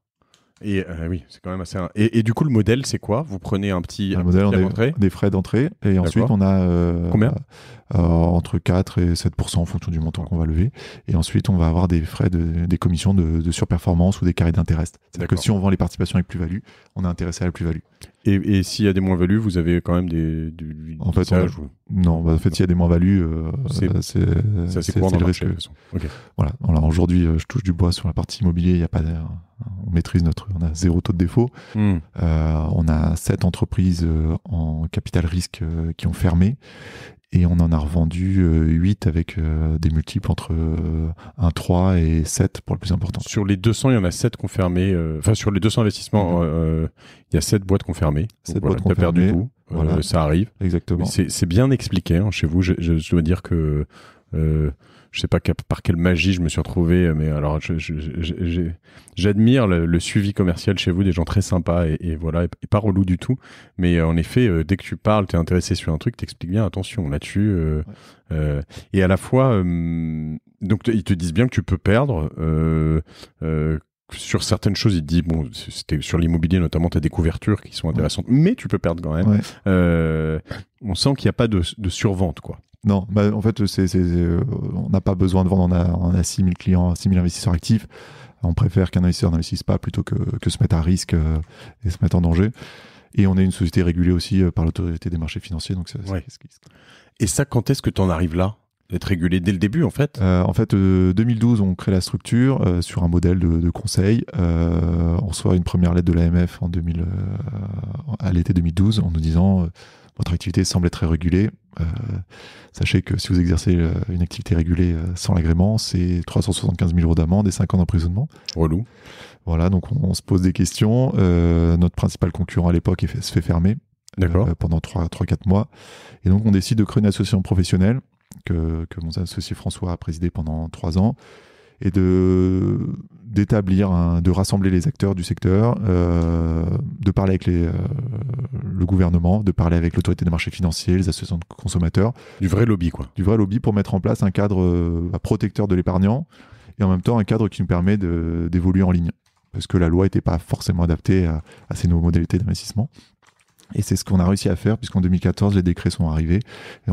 Speaker 1: Et oui, c'est quand même assez. Et du coup, le modèle, c'est quoi? Vous prenez un petit
Speaker 2: modèle, on a des frais d'entrée. Et ensuite, on a.
Speaker 1: Combien?
Speaker 2: Entre 4 et 7% en fonction du montant qu'on va lever. Et ensuite, on va avoir des frais, des commissions de surperformance ou des carrés d'intérêt. C'est-à-dire que si on vend les participations avec plus-value, on est intéressé à la plus-value.
Speaker 1: Et s'il y a des moins-values, vous avez quand même
Speaker 2: en fait, non, en fait, s'il y a des moins-values, c'est
Speaker 1: courant dans le marché.
Speaker 2: Okay. Voilà. Alors aujourd'hui, je touche du bois sur la partie immobilier. Il y a pas, on maîtrise on a 0 taux de défaut. On a 7 entreprises en capital risque qui ont fermé. Et on en a revendu 8 avec des multiples entre 1, 3 et 7 pour le plus important.
Speaker 1: Sur les 200, il y en a 7 qui ont fermé. Enfin, sur les 200 investissements, il y a 7 boîtes qui ont fermé.
Speaker 2: 7 boîtes qui ont
Speaker 1: perdu tout. Voilà. Ça arrive.
Speaker 2: Exactement.
Speaker 1: C'est bien expliqué hein, chez vous. Je dois dire que je sais pas par quelle magie je me suis retrouvé, mais alors j'admire le suivi commercial chez vous, des gens très sympas et voilà, et pas relou du tout. Mais en effet, dès que tu parles, t'es intéressé sur un truc, t'expliques bien, attention là-dessus. Et à la fois, donc ils te disent bien que tu peux perdre. Sur certaines choses, il te dit, bon, c'était sur l'immobilier notamment, tu as des couvertures qui sont intéressantes, mais tu peux perdre quand même.
Speaker 2: Ouais.
Speaker 1: On sent qu'il n'y a pas de survente, quoi.
Speaker 2: Non, en fait, on n'a pas besoin de vendre. On a 6 000 clients, 6 000 investisseurs actifs. On préfère qu'un investisseur n'investisse pas plutôt que se mettre à risque et se mettre en danger. Et on est une société régulée aussi par l'autorité des marchés financiers. Donc
Speaker 1: Et ça, quand est-ce que tu en arrives là? D'être régulé dès le début, en fait?
Speaker 2: En fait, 2012, on crée la structure sur un modèle de conseil. On reçoit une première lettre de l'AMF à l'été 2012 en nous disant votre activité semble être très régulée. Sachez que si vous exercez une activité régulée sans l'agrément, c'est 375 000 euros d'amende et 5 ans d'emprisonnement.
Speaker 1: Relou.
Speaker 2: Voilà, donc on se pose des questions. Notre principal concurrent à l'époque se fait fermer pendant 3-4 mois. Et donc on décide de créer une association professionnelle que mon associé François a présidé pendant 3 ans et de rassembler les acteurs du secteur, de parler avec le gouvernement, de parler avec l'autorité des marchés financiers, les associations de consommateurs.
Speaker 1: Du vrai lobby, quoi.
Speaker 2: Du vrai lobby pour mettre en place un cadre protecteur de l'épargnant et en même temps un cadre qui nous permet d'évoluer en ligne. Parce que la loi n'était pas forcément adaptée à ces nouvelles modalités d'investissement. Et c'est ce qu'on a réussi à faire, puisqu'en 2014, les décrets sont arrivés et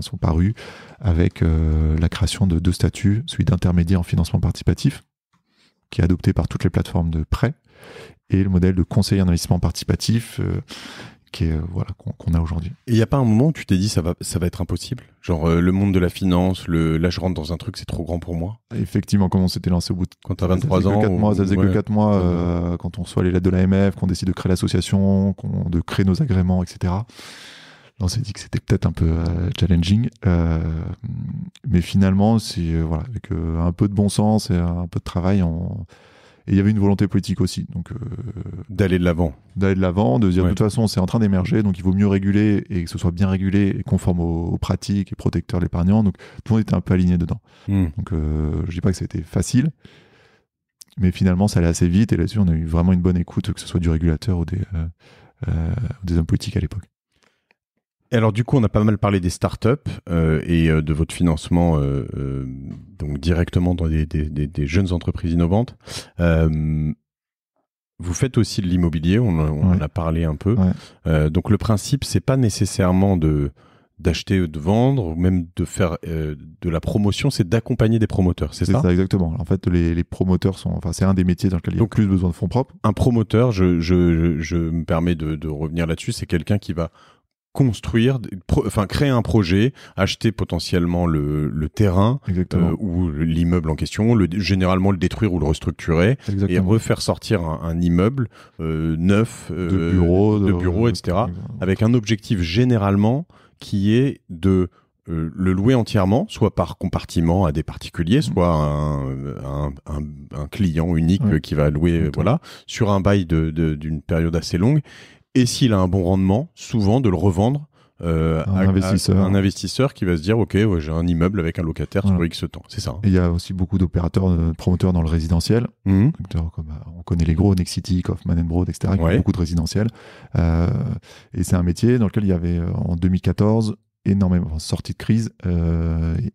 Speaker 2: sont parus avec la création de 2 statuts, celui d'intermédiaire en financement participatif, qui est adopté par toutes les plateformes de prêt, et le modèle de conseiller en investissement participatif, qu'on a aujourd'hui.
Speaker 1: Et il n'y a pas un moment où tu t'es dit ça va être impossible? Genre le monde de la finance, là je rentre dans un truc, c'est trop grand pour moi?
Speaker 2: Effectivement, comme on s'était lancé au bout de...
Speaker 1: Quand tu as 23 ans...
Speaker 2: Ça faisait que 4 mois, quand on reçoit les lettres de l'AMF, qu'on décide de créer l'association, de créer nos agréments, etc. On s'est dit que c'était peut-être un peu challenging. Mais finalement, avec un peu de bon sens et un peu de travail, Et il y avait une volonté politique aussi. Donc,
Speaker 1: d'aller de l'avant.
Speaker 2: D'aller de l'avant, de dire de toute façon, c'est en train d'émerger, donc il vaut mieux réguler et que ce soit bien régulé et conforme aux pratiques et protecteur de l'épargnant. Donc, tout le monde était un peu aligné dedans. Donc, je dis pas que c'était facile, mais finalement, ça allait assez vite. Et là-dessus, on a eu vraiment une bonne écoute, que ce soit du régulateur ou des hommes politiques à l'époque.
Speaker 1: Et alors, du coup, on a pas mal parlé des startups et de votre financement donc directement dans des jeunes entreprises innovantes. Vous faites aussi de l'immobilier, on en a parlé un peu. Donc, le principe, c'est pas nécessairement d'acheter ou de vendre, ou même de faire de la promotion, c'est d'accompagner des promoteurs, c'est ça ?
Speaker 2: C'est ça, exactement. En fait, les promoteurs c'est un des métiers dans lequel il y a plus besoin de fonds propres.
Speaker 1: Un promoteur, je me permets de revenir là-dessus, c'est quelqu'un qui va construire, créer un projet, acheter potentiellement le terrain ou l'immeuble en question, généralement le détruire ou le restructurer et refaire sortir un immeuble neuf
Speaker 2: de bureaux,
Speaker 1: etc. avec un objectif généralement qui est de le louer entièrement, soit par compartiment à des particuliers, soit un client unique qui va louer sur un bail d'une période assez longue. Et s'il a un bon rendement, souvent de le revendre à un investisseur qui va se dire ok, j'ai un immeuble avec un locataire sur X temps. C'est ça. Hein.
Speaker 2: Et il y a aussi beaucoup d'opérateurs, promoteurs dans le résidentiel. On connaît les gros, Nexity, Kaufman & Broad, etc. qui ont beaucoup de résidentiel. Et c'est un métier dans lequel il y avait en 2014 énormément, sortie de crise,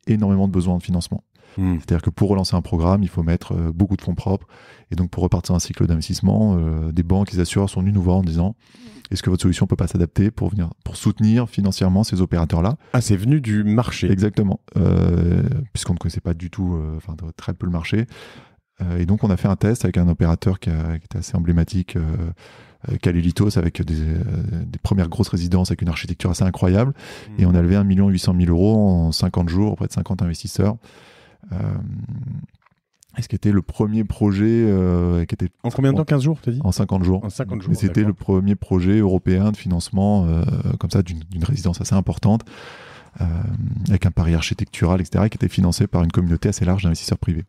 Speaker 2: énormément de besoins de financement. C'est-à-dire que pour relancer un programme, il faut mettre beaucoup de fonds propres. Et donc, pour repartir un cycle d'investissement, des banques, les assureurs sont venus nous voir en disant est-ce que votre solution ne peut pas s'adapter pour soutenir financièrement ces opérateurs-là ?
Speaker 1: Ah, c'est venu du marché.
Speaker 2: Exactement. Puisqu'on ne connaissait pas du tout, très peu le marché. Et donc, on a fait un test avec un opérateur qui était assez emblématique, Calelitos, avec des premières grosses résidences avec une architecture assez incroyable. Et on a levé 1 800 000 € en 50 jours auprès de 50 investisseurs. Ce qui était le premier projet qui était...
Speaker 1: En combien de temps, 15 jours, t'as dit ?
Speaker 2: En 50 jours.
Speaker 1: En 50 jours,
Speaker 2: et c'était le premier projet européen de financement comme ça d'une résidence assez importante avec un pari architectural, etc., qui était financé par une communauté assez large d'investisseurs privés.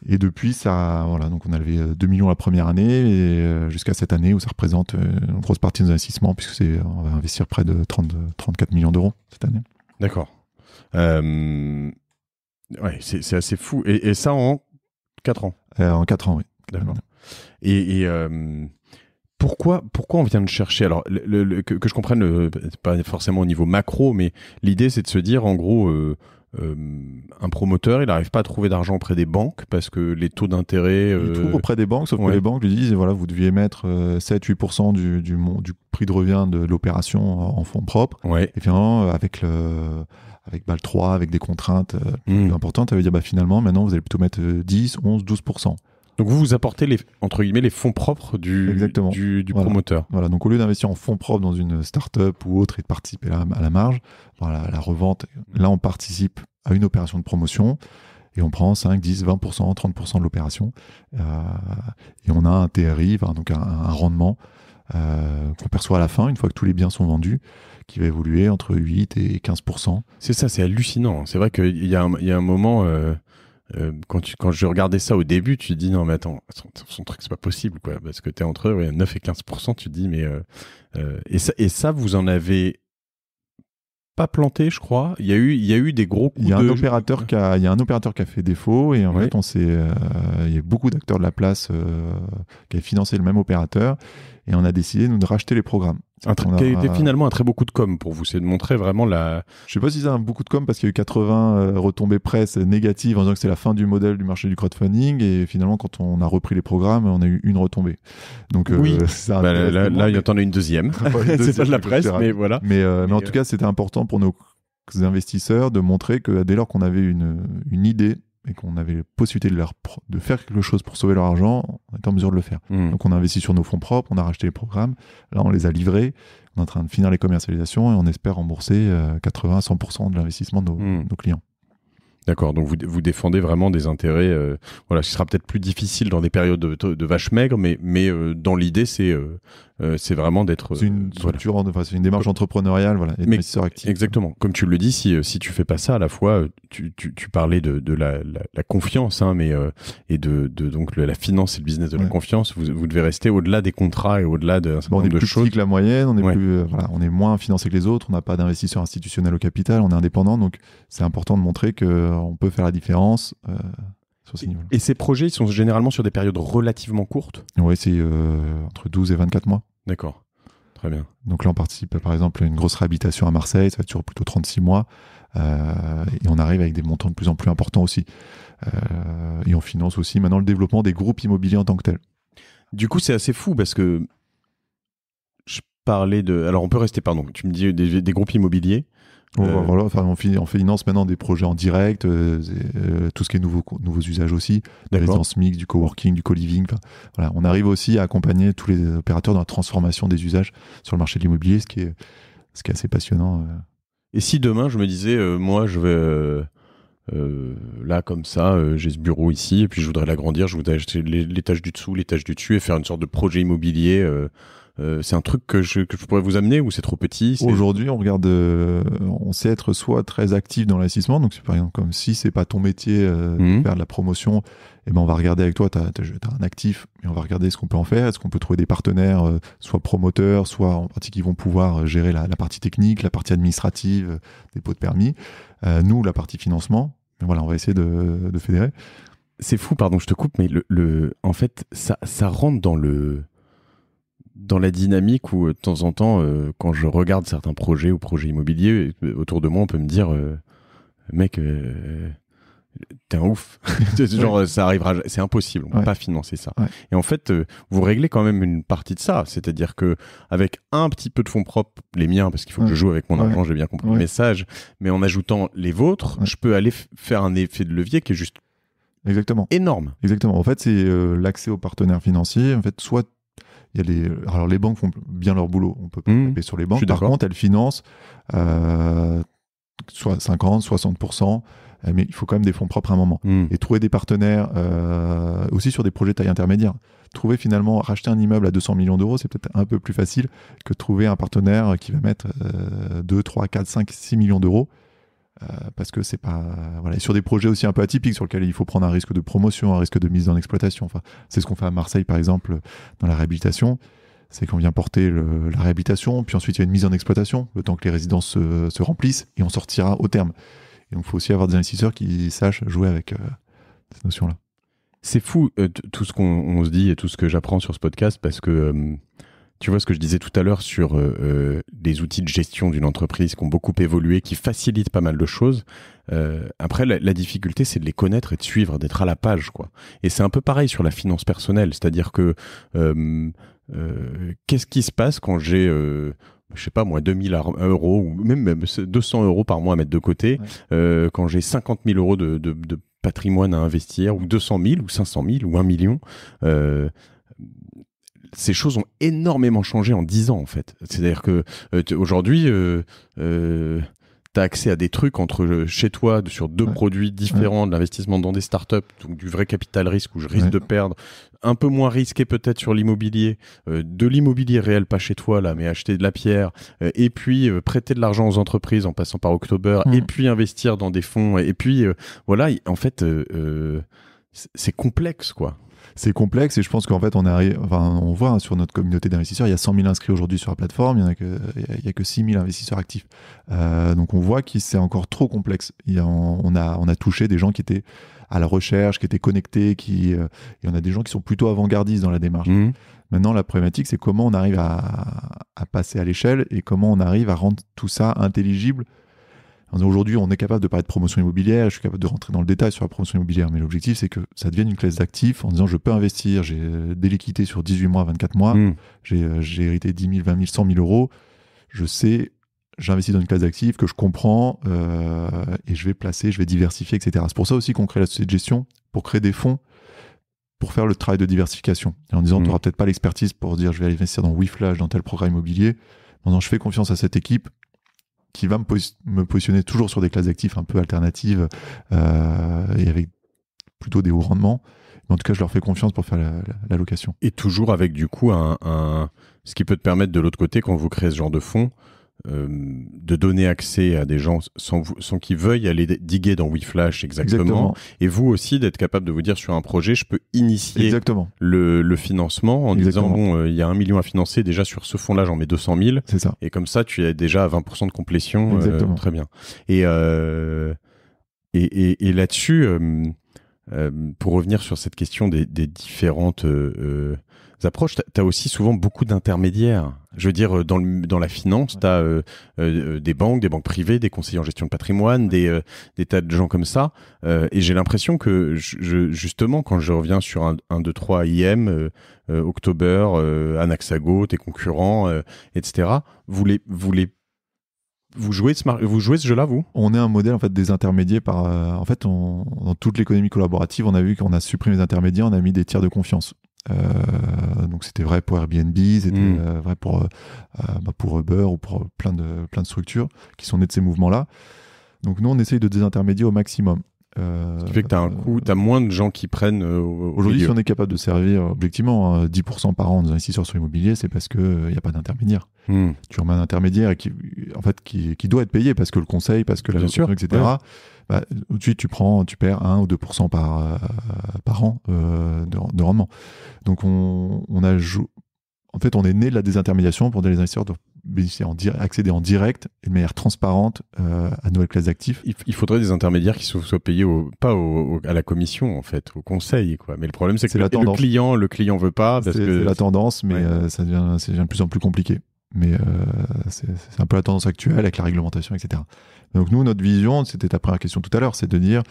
Speaker 2: Et depuis, donc on a levé 2 millions la première année et jusqu'à cette année où ça représente une grosse partie de nos investissements puisque on va investir près de 34 millions d'euros cette année.
Speaker 1: D'accord. C'est assez fou. Et ça en 4 ans
Speaker 2: En 4 ans, oui.
Speaker 1: D'accord. Et pourquoi on vient de chercher, alors que je comprenne, pas forcément au niveau macro, mais l'idée c'est de se dire en gros, un promoteur, il n'arrive pas à trouver d'argent auprès des banques parce que les taux d'intérêt...
Speaker 2: Il trouve auprès des banques, sauf que les banques lui disent, voilà, vous deviez mettre 7-8% du prix de revient de l'opération en fonds propres. Et finalement, avec BAL 3, avec des contraintes plus importantes, ça veut dire finalement, maintenant, vous allez plutôt mettre 10, 11, 12%.
Speaker 1: Donc vous apportez entre guillemets les fonds propres du promoteur.
Speaker 2: Voilà, donc au lieu d'investir en fonds propres dans une start-up ou autre et de participer à la marge, la revente, là on participe à une opération de promotion et on prend 5, 10, 20%, 30% de l'opération et on a un TRI, donc un rendement qu'on perçoit à la fin, une fois que tous les biens sont vendus, qui va évoluer entre 8 et 15%.
Speaker 1: C'est ça, c'est hallucinant. C'est vrai qu'il y a un moment... quand je regardais ça au début, tu te dis non mais attends, son truc c'est pas possible quoi, parce que t'es entre 9 et 15%, tu te dis mais et ça vous en avez pas planté, je crois. Il y a eu des gros coups.
Speaker 2: Il y a un opérateur qui a fait défaut et en fait il y a beaucoup d'acteurs de la place qui avaient financé le même opérateur et on a décidé nous de racheter les programmes.
Speaker 1: Qui a été finalement un très beau coup de com' pour vous, c'est de montrer vraiment la...
Speaker 2: Je sais pas si c'est un beau coup de com' parce qu'il y a eu 80 retombées presse négatives en disant que c'est la fin du modèle du marché du crowdfunding et finalement quand on a repris les programmes, on a eu une retombée. Donc
Speaker 1: là, il y en a une deuxième. C'est pas de la presse, mais voilà.
Speaker 2: Mais en tout cas, c'était important pour nos investisseurs de montrer que dès lors qu'on avait une idée et qu'on avait la possibilité de faire quelque chose pour sauver leur argent, on était en mesure de le faire. Donc on a investi sur nos fonds propres, on a racheté les programmes, là on les a livrés, on est en train de finir les commercialisations et on espère rembourser 80-100% de l'investissement de nos clients.
Speaker 1: D'accord, donc vous défendez vraiment des intérêts, voilà, ce sera peut-être plus difficile dans des périodes de vaches maigres, mais dans l'idée, c'est vraiment d'être...
Speaker 2: C'est une structure, c'est une démarche entrepreneuriale, voilà, et d'investisseur actif.
Speaker 1: Exactement, comme tu le dis, si tu fais pas ça, à la fois, tu parlais de la confiance, hein, mais et donc la finance et le business de la confiance, vous devez rester au-delà des contrats et au-delà d'un certain nombre de choses.
Speaker 2: On est plus petit que la moyenne, on est plus, on est moins financé que les autres, on n'a pas d'investisseur institutionnel au capital, on est indépendant, donc c'est important de montrer qu'on peut faire la différence sur ces niveaux.
Speaker 1: Et ces projets, ils sont généralement sur des périodes relativement courtes?
Speaker 2: Oui, c'est entre 12 et 24 mois.
Speaker 1: D'accord, très bien.
Speaker 2: Donc là, on participe par exemple à une grosse réhabilitation à Marseille, ça va durer plutôt 36 mois, et on arrive avec des montants de plus en plus importants aussi. Et on finance aussi maintenant le développement des groupes immobiliers en tant que tels.
Speaker 1: Du coup, c'est assez fou parce que je parlais de... Alors, on peut rester, pardon, tu me dis des groupes immobiliers.
Speaker 2: Voilà, on finance maintenant des projets en direct, tout ce qui est nouveaux usages aussi, des résidences mixtes, du coworking, du co-living. Voilà, on arrive aussi à accompagner tous les opérateurs dans la transformation des usages sur le marché de l'immobilier, ce qui est assez passionnant.
Speaker 1: Et si demain, je me disais, moi, je vais... là comme ça, j'ai ce bureau ici et puis je voudrais l'agrandir, je voudrais acheter l'étage du dessous, l'étage du dessus et faire une sorte de projet immobilier. C'est un truc que je pourrais vous amener ou c'est trop petit?
Speaker 2: Aujourd'hui, on regarde, on sait être soit très actif dans l'investissement, donc c'est par exemple comme si c'est pas ton métier faire de la promotion, et ben on va regarder avec toi, t'as un actif et on va regarder ce qu'on peut en faire, est-ce qu'on peut trouver des partenaires, soit promoteurs, soit en pratique qui vont pouvoir gérer la partie technique, la partie administrative, dépôt de permis. Nous, la partie financement, voilà, on va essayer de fédérer.
Speaker 1: C'est fou, pardon, je te coupe, mais en fait, ça rentre dans la dynamique où de temps en temps, quand je regarde certains projets ou projets immobiliers autour de moi, on peut me dire, mec, t'es un ouf. Genre, ça arrivera, c'est impossible, on peut pas financer ça. Ouais. Et en fait, vous réglez quand même une partie de ça, c'est-à-dire que avec un petit peu de fonds propres, les miens, parce qu'il faut que je joue avec mon argent, j'ai bien compris le message, mais en ajoutant les vôtres, je peux aller faire un effet de levier qui est juste énorme.
Speaker 2: Exactement. En fait, c'est l'accès aux partenaires financiers. En fait, soit alors les banques font bien leur boulot, on peut pas taper sur les banques. Par contre, elles financent soit 50, 60%, mais il faut quand même des fonds propres à un moment. Et trouver des partenaires aussi sur des projets de taille intermédiaire. Racheter un immeuble à 200 millions d'euros, c'est peut-être un peu plus facile que de trouver un partenaire qui va mettre 2, 3, 4, 5, 6 millions d'euros. Parce que c'est pas... Voilà. Et sur des projets aussi un peu atypiques sur lesquels il faut prendre un risque de promotion, un risque de mise en exploitation. Enfin, c'est ce qu'on fait à Marseille, par exemple, dans la réhabilitation. C'est qu'on vient porter la réhabilitation, puis ensuite il y a une mise en exploitation, le temps que les résidences se remplissent, et on sortira au terme. Et donc il faut aussi avoir des investisseurs qui sachent jouer avec cette notion-là.
Speaker 1: C'est fou tout ce qu'on se dit et tout ce que j'apprends sur ce podcast, parce que... Tu vois ce que je disais tout à l'heure sur les outils de gestion d'une entreprise qui ont beaucoup évolué, qui facilitent pas mal de choses. Après, la difficulté, c'est de les connaître et de suivre, d'être à la page, quoi. Et c'est un peu pareil sur la finance personnelle. C'est-à-dire que qu'est-ce qui se passe quand j'ai, je sais pas moi, 2000 euros ou même 200 euros par mois à mettre de côté, quand j'ai 50 000 euros de patrimoine à investir, ou 200 000, ou 500 000, ou 1 million ces choses ont énormément changé en 10 ans, en fait. C'est-à-dire que aujourd'hui, tu as accès à des trucs chez toi sur deux produits différents, de l'investissement dans des startups, donc du vrai capital risque où je risque de perdre, un peu moins risqué peut-être sur l'immobilier, de l'immobilier réel, pas chez toi, là, mais acheter de la pierre, et puis prêter de l'argent aux entreprises en passant par October, et puis investir dans des fonds, et puis voilà, en fait, c'est complexe, quoi.
Speaker 2: C'est complexe et je pense qu'en fait on voit sur notre communauté d'investisseurs, il y a 100 000 inscrits aujourd'hui sur la plateforme, il y a que 6 000 investisseurs actifs. Donc on voit que c'est encore trop complexe. On a touché des gens qui étaient à la recherche, qui étaient connectés, et on a des gens qui sont plutôt avant-gardistes dans la démarche. Maintenant, la problématique, c'est comment on arrive à passer à l'échelle et comment on arrive à rendre tout ça intelligible. Aujourd'hui, on est capable de parler de promotion immobilière, je suis capable de rentrer dans le détail sur la promotion immobilière, mais l'objectif, c'est que ça devienne une classe d'actifs en disant je peux investir, j'ai des liquidités sur 18 mois, 24 mois, j'ai hérité 10 000, 20 000, 100 000 euros, je sais, j'investis dans une classe d'actifs que je comprends et je vais placer, je vais diversifier, etc. C'est pour ça aussi qu'on crée la société de gestion, pour créer des fonds, pour faire le travail de diversification. Et en disant, tu n'auras peut-être pas l'expertise pour dire je vais aller investir dans WeFlash, dans tel programme immobilier. Maintenant, je fais confiance à cette équipe. qui va me positionner toujours sur des classes d'actifs un peu alternatives et avec plutôt des hauts rendements. Mais en tout cas, je leur fais confiance pour faire la location.
Speaker 1: Et toujours avec du coup ce qui peut te permettre de l'autre côté, quand vous créez ce genre de fonds, de donner accès à des gens sans qu'ils veuillent aller diguer dans WeFlash exactement. Et vous aussi d'être capable de vous dire sur un projet, je peux initier le financement en disant bon, il y a 1 million à financer, déjà sur ce fonds-là j'en mets 200 000.
Speaker 2: C'est ça.
Speaker 1: Et comme ça tu es déjà à 20% de complétion. Très bien. Et là-dessus, pour revenir sur cette question des différentes approches, tu as aussi souvent beaucoup d'intermédiaires. Je veux dire, dans la finance, tu as des banques privées, des conseillers en gestion de patrimoine, des tas de gens comme ça. Et j'ai l'impression que, justement, quand je reviens sur 1, 2, 3 IM, October, Anaxago, tes concurrents, etc., vous jouez ce jeu-là, vous ?
Speaker 2: On est un modèle en fait des intermédiaires en fait, dans toute l'économie collaborative, on a vu qu'on a supprimé les intermédiaires, on a mis des tiers de confiance. Donc c'était vrai pour Airbnb, c'était vrai pour Uber ou pour plein de structures qui sont nées de ces mouvements-là. Donc nous, on essaye de désintermédier au maximum.
Speaker 1: Ce qui fait que tu as moins de gens qui prennent
Speaker 2: aujourd'hui, si on est capable de servir objectivement 10% par an des investisseurs sur l'immobilier, c'est parce qu'il n'y a pas d'intermédiaire. Tu remets un intermédiaire qui doit être payé parce que le conseil, parce que la gestion, etc. Ouais. Bah, tout de suite, tu perds 1 ou 2% par an de rendement. Donc on est né de la désintermédiation pour les investisseurs de bénéficier accéder en direct et de manière transparente à de nouvelles classes d'actifs.
Speaker 1: Il faudrait des intermédiaires qui soient payés pas à la commission, en fait, au conseil, quoi. Mais le problème, c'est que le client veut pas.
Speaker 2: C'est la tendance, mais ça devient de plus en plus compliqué. Mais c'est un peu la tendance actuelle avec la réglementation, etc. Donc nous, notre vision, c'était ta première question tout à l'heure, c'est de dire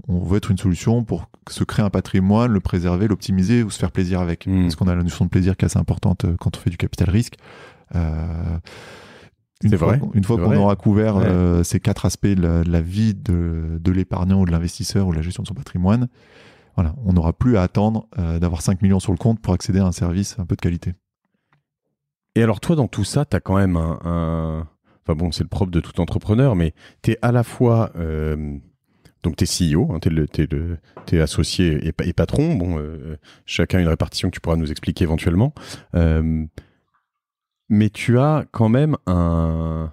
Speaker 2: on veut être une solution pour se créer un patrimoine, le préserver, l'optimiser ou se faire plaisir avec. Parce qu'on a la notion de plaisir qui est assez importante quand on fait du capital risque. Une fois qu'on aura couvert ces 4 aspects de la vie de l'épargnant ou de l'investisseur ou de la gestion de son patrimoine, voilà, on n'aura plus à attendre d'avoir 5 millions sur le compte pour accéder à un service un peu de qualité.
Speaker 1: Et alors toi, dans tout ça, tu as quand même Enfin bon, c'est le propre de tout entrepreneur, mais tu es à la fois... donc tu es CEO, hein, tu es associé et patron. Bon, chacun une répartition que tu pourras nous expliquer éventuellement. Mais tu as quand même un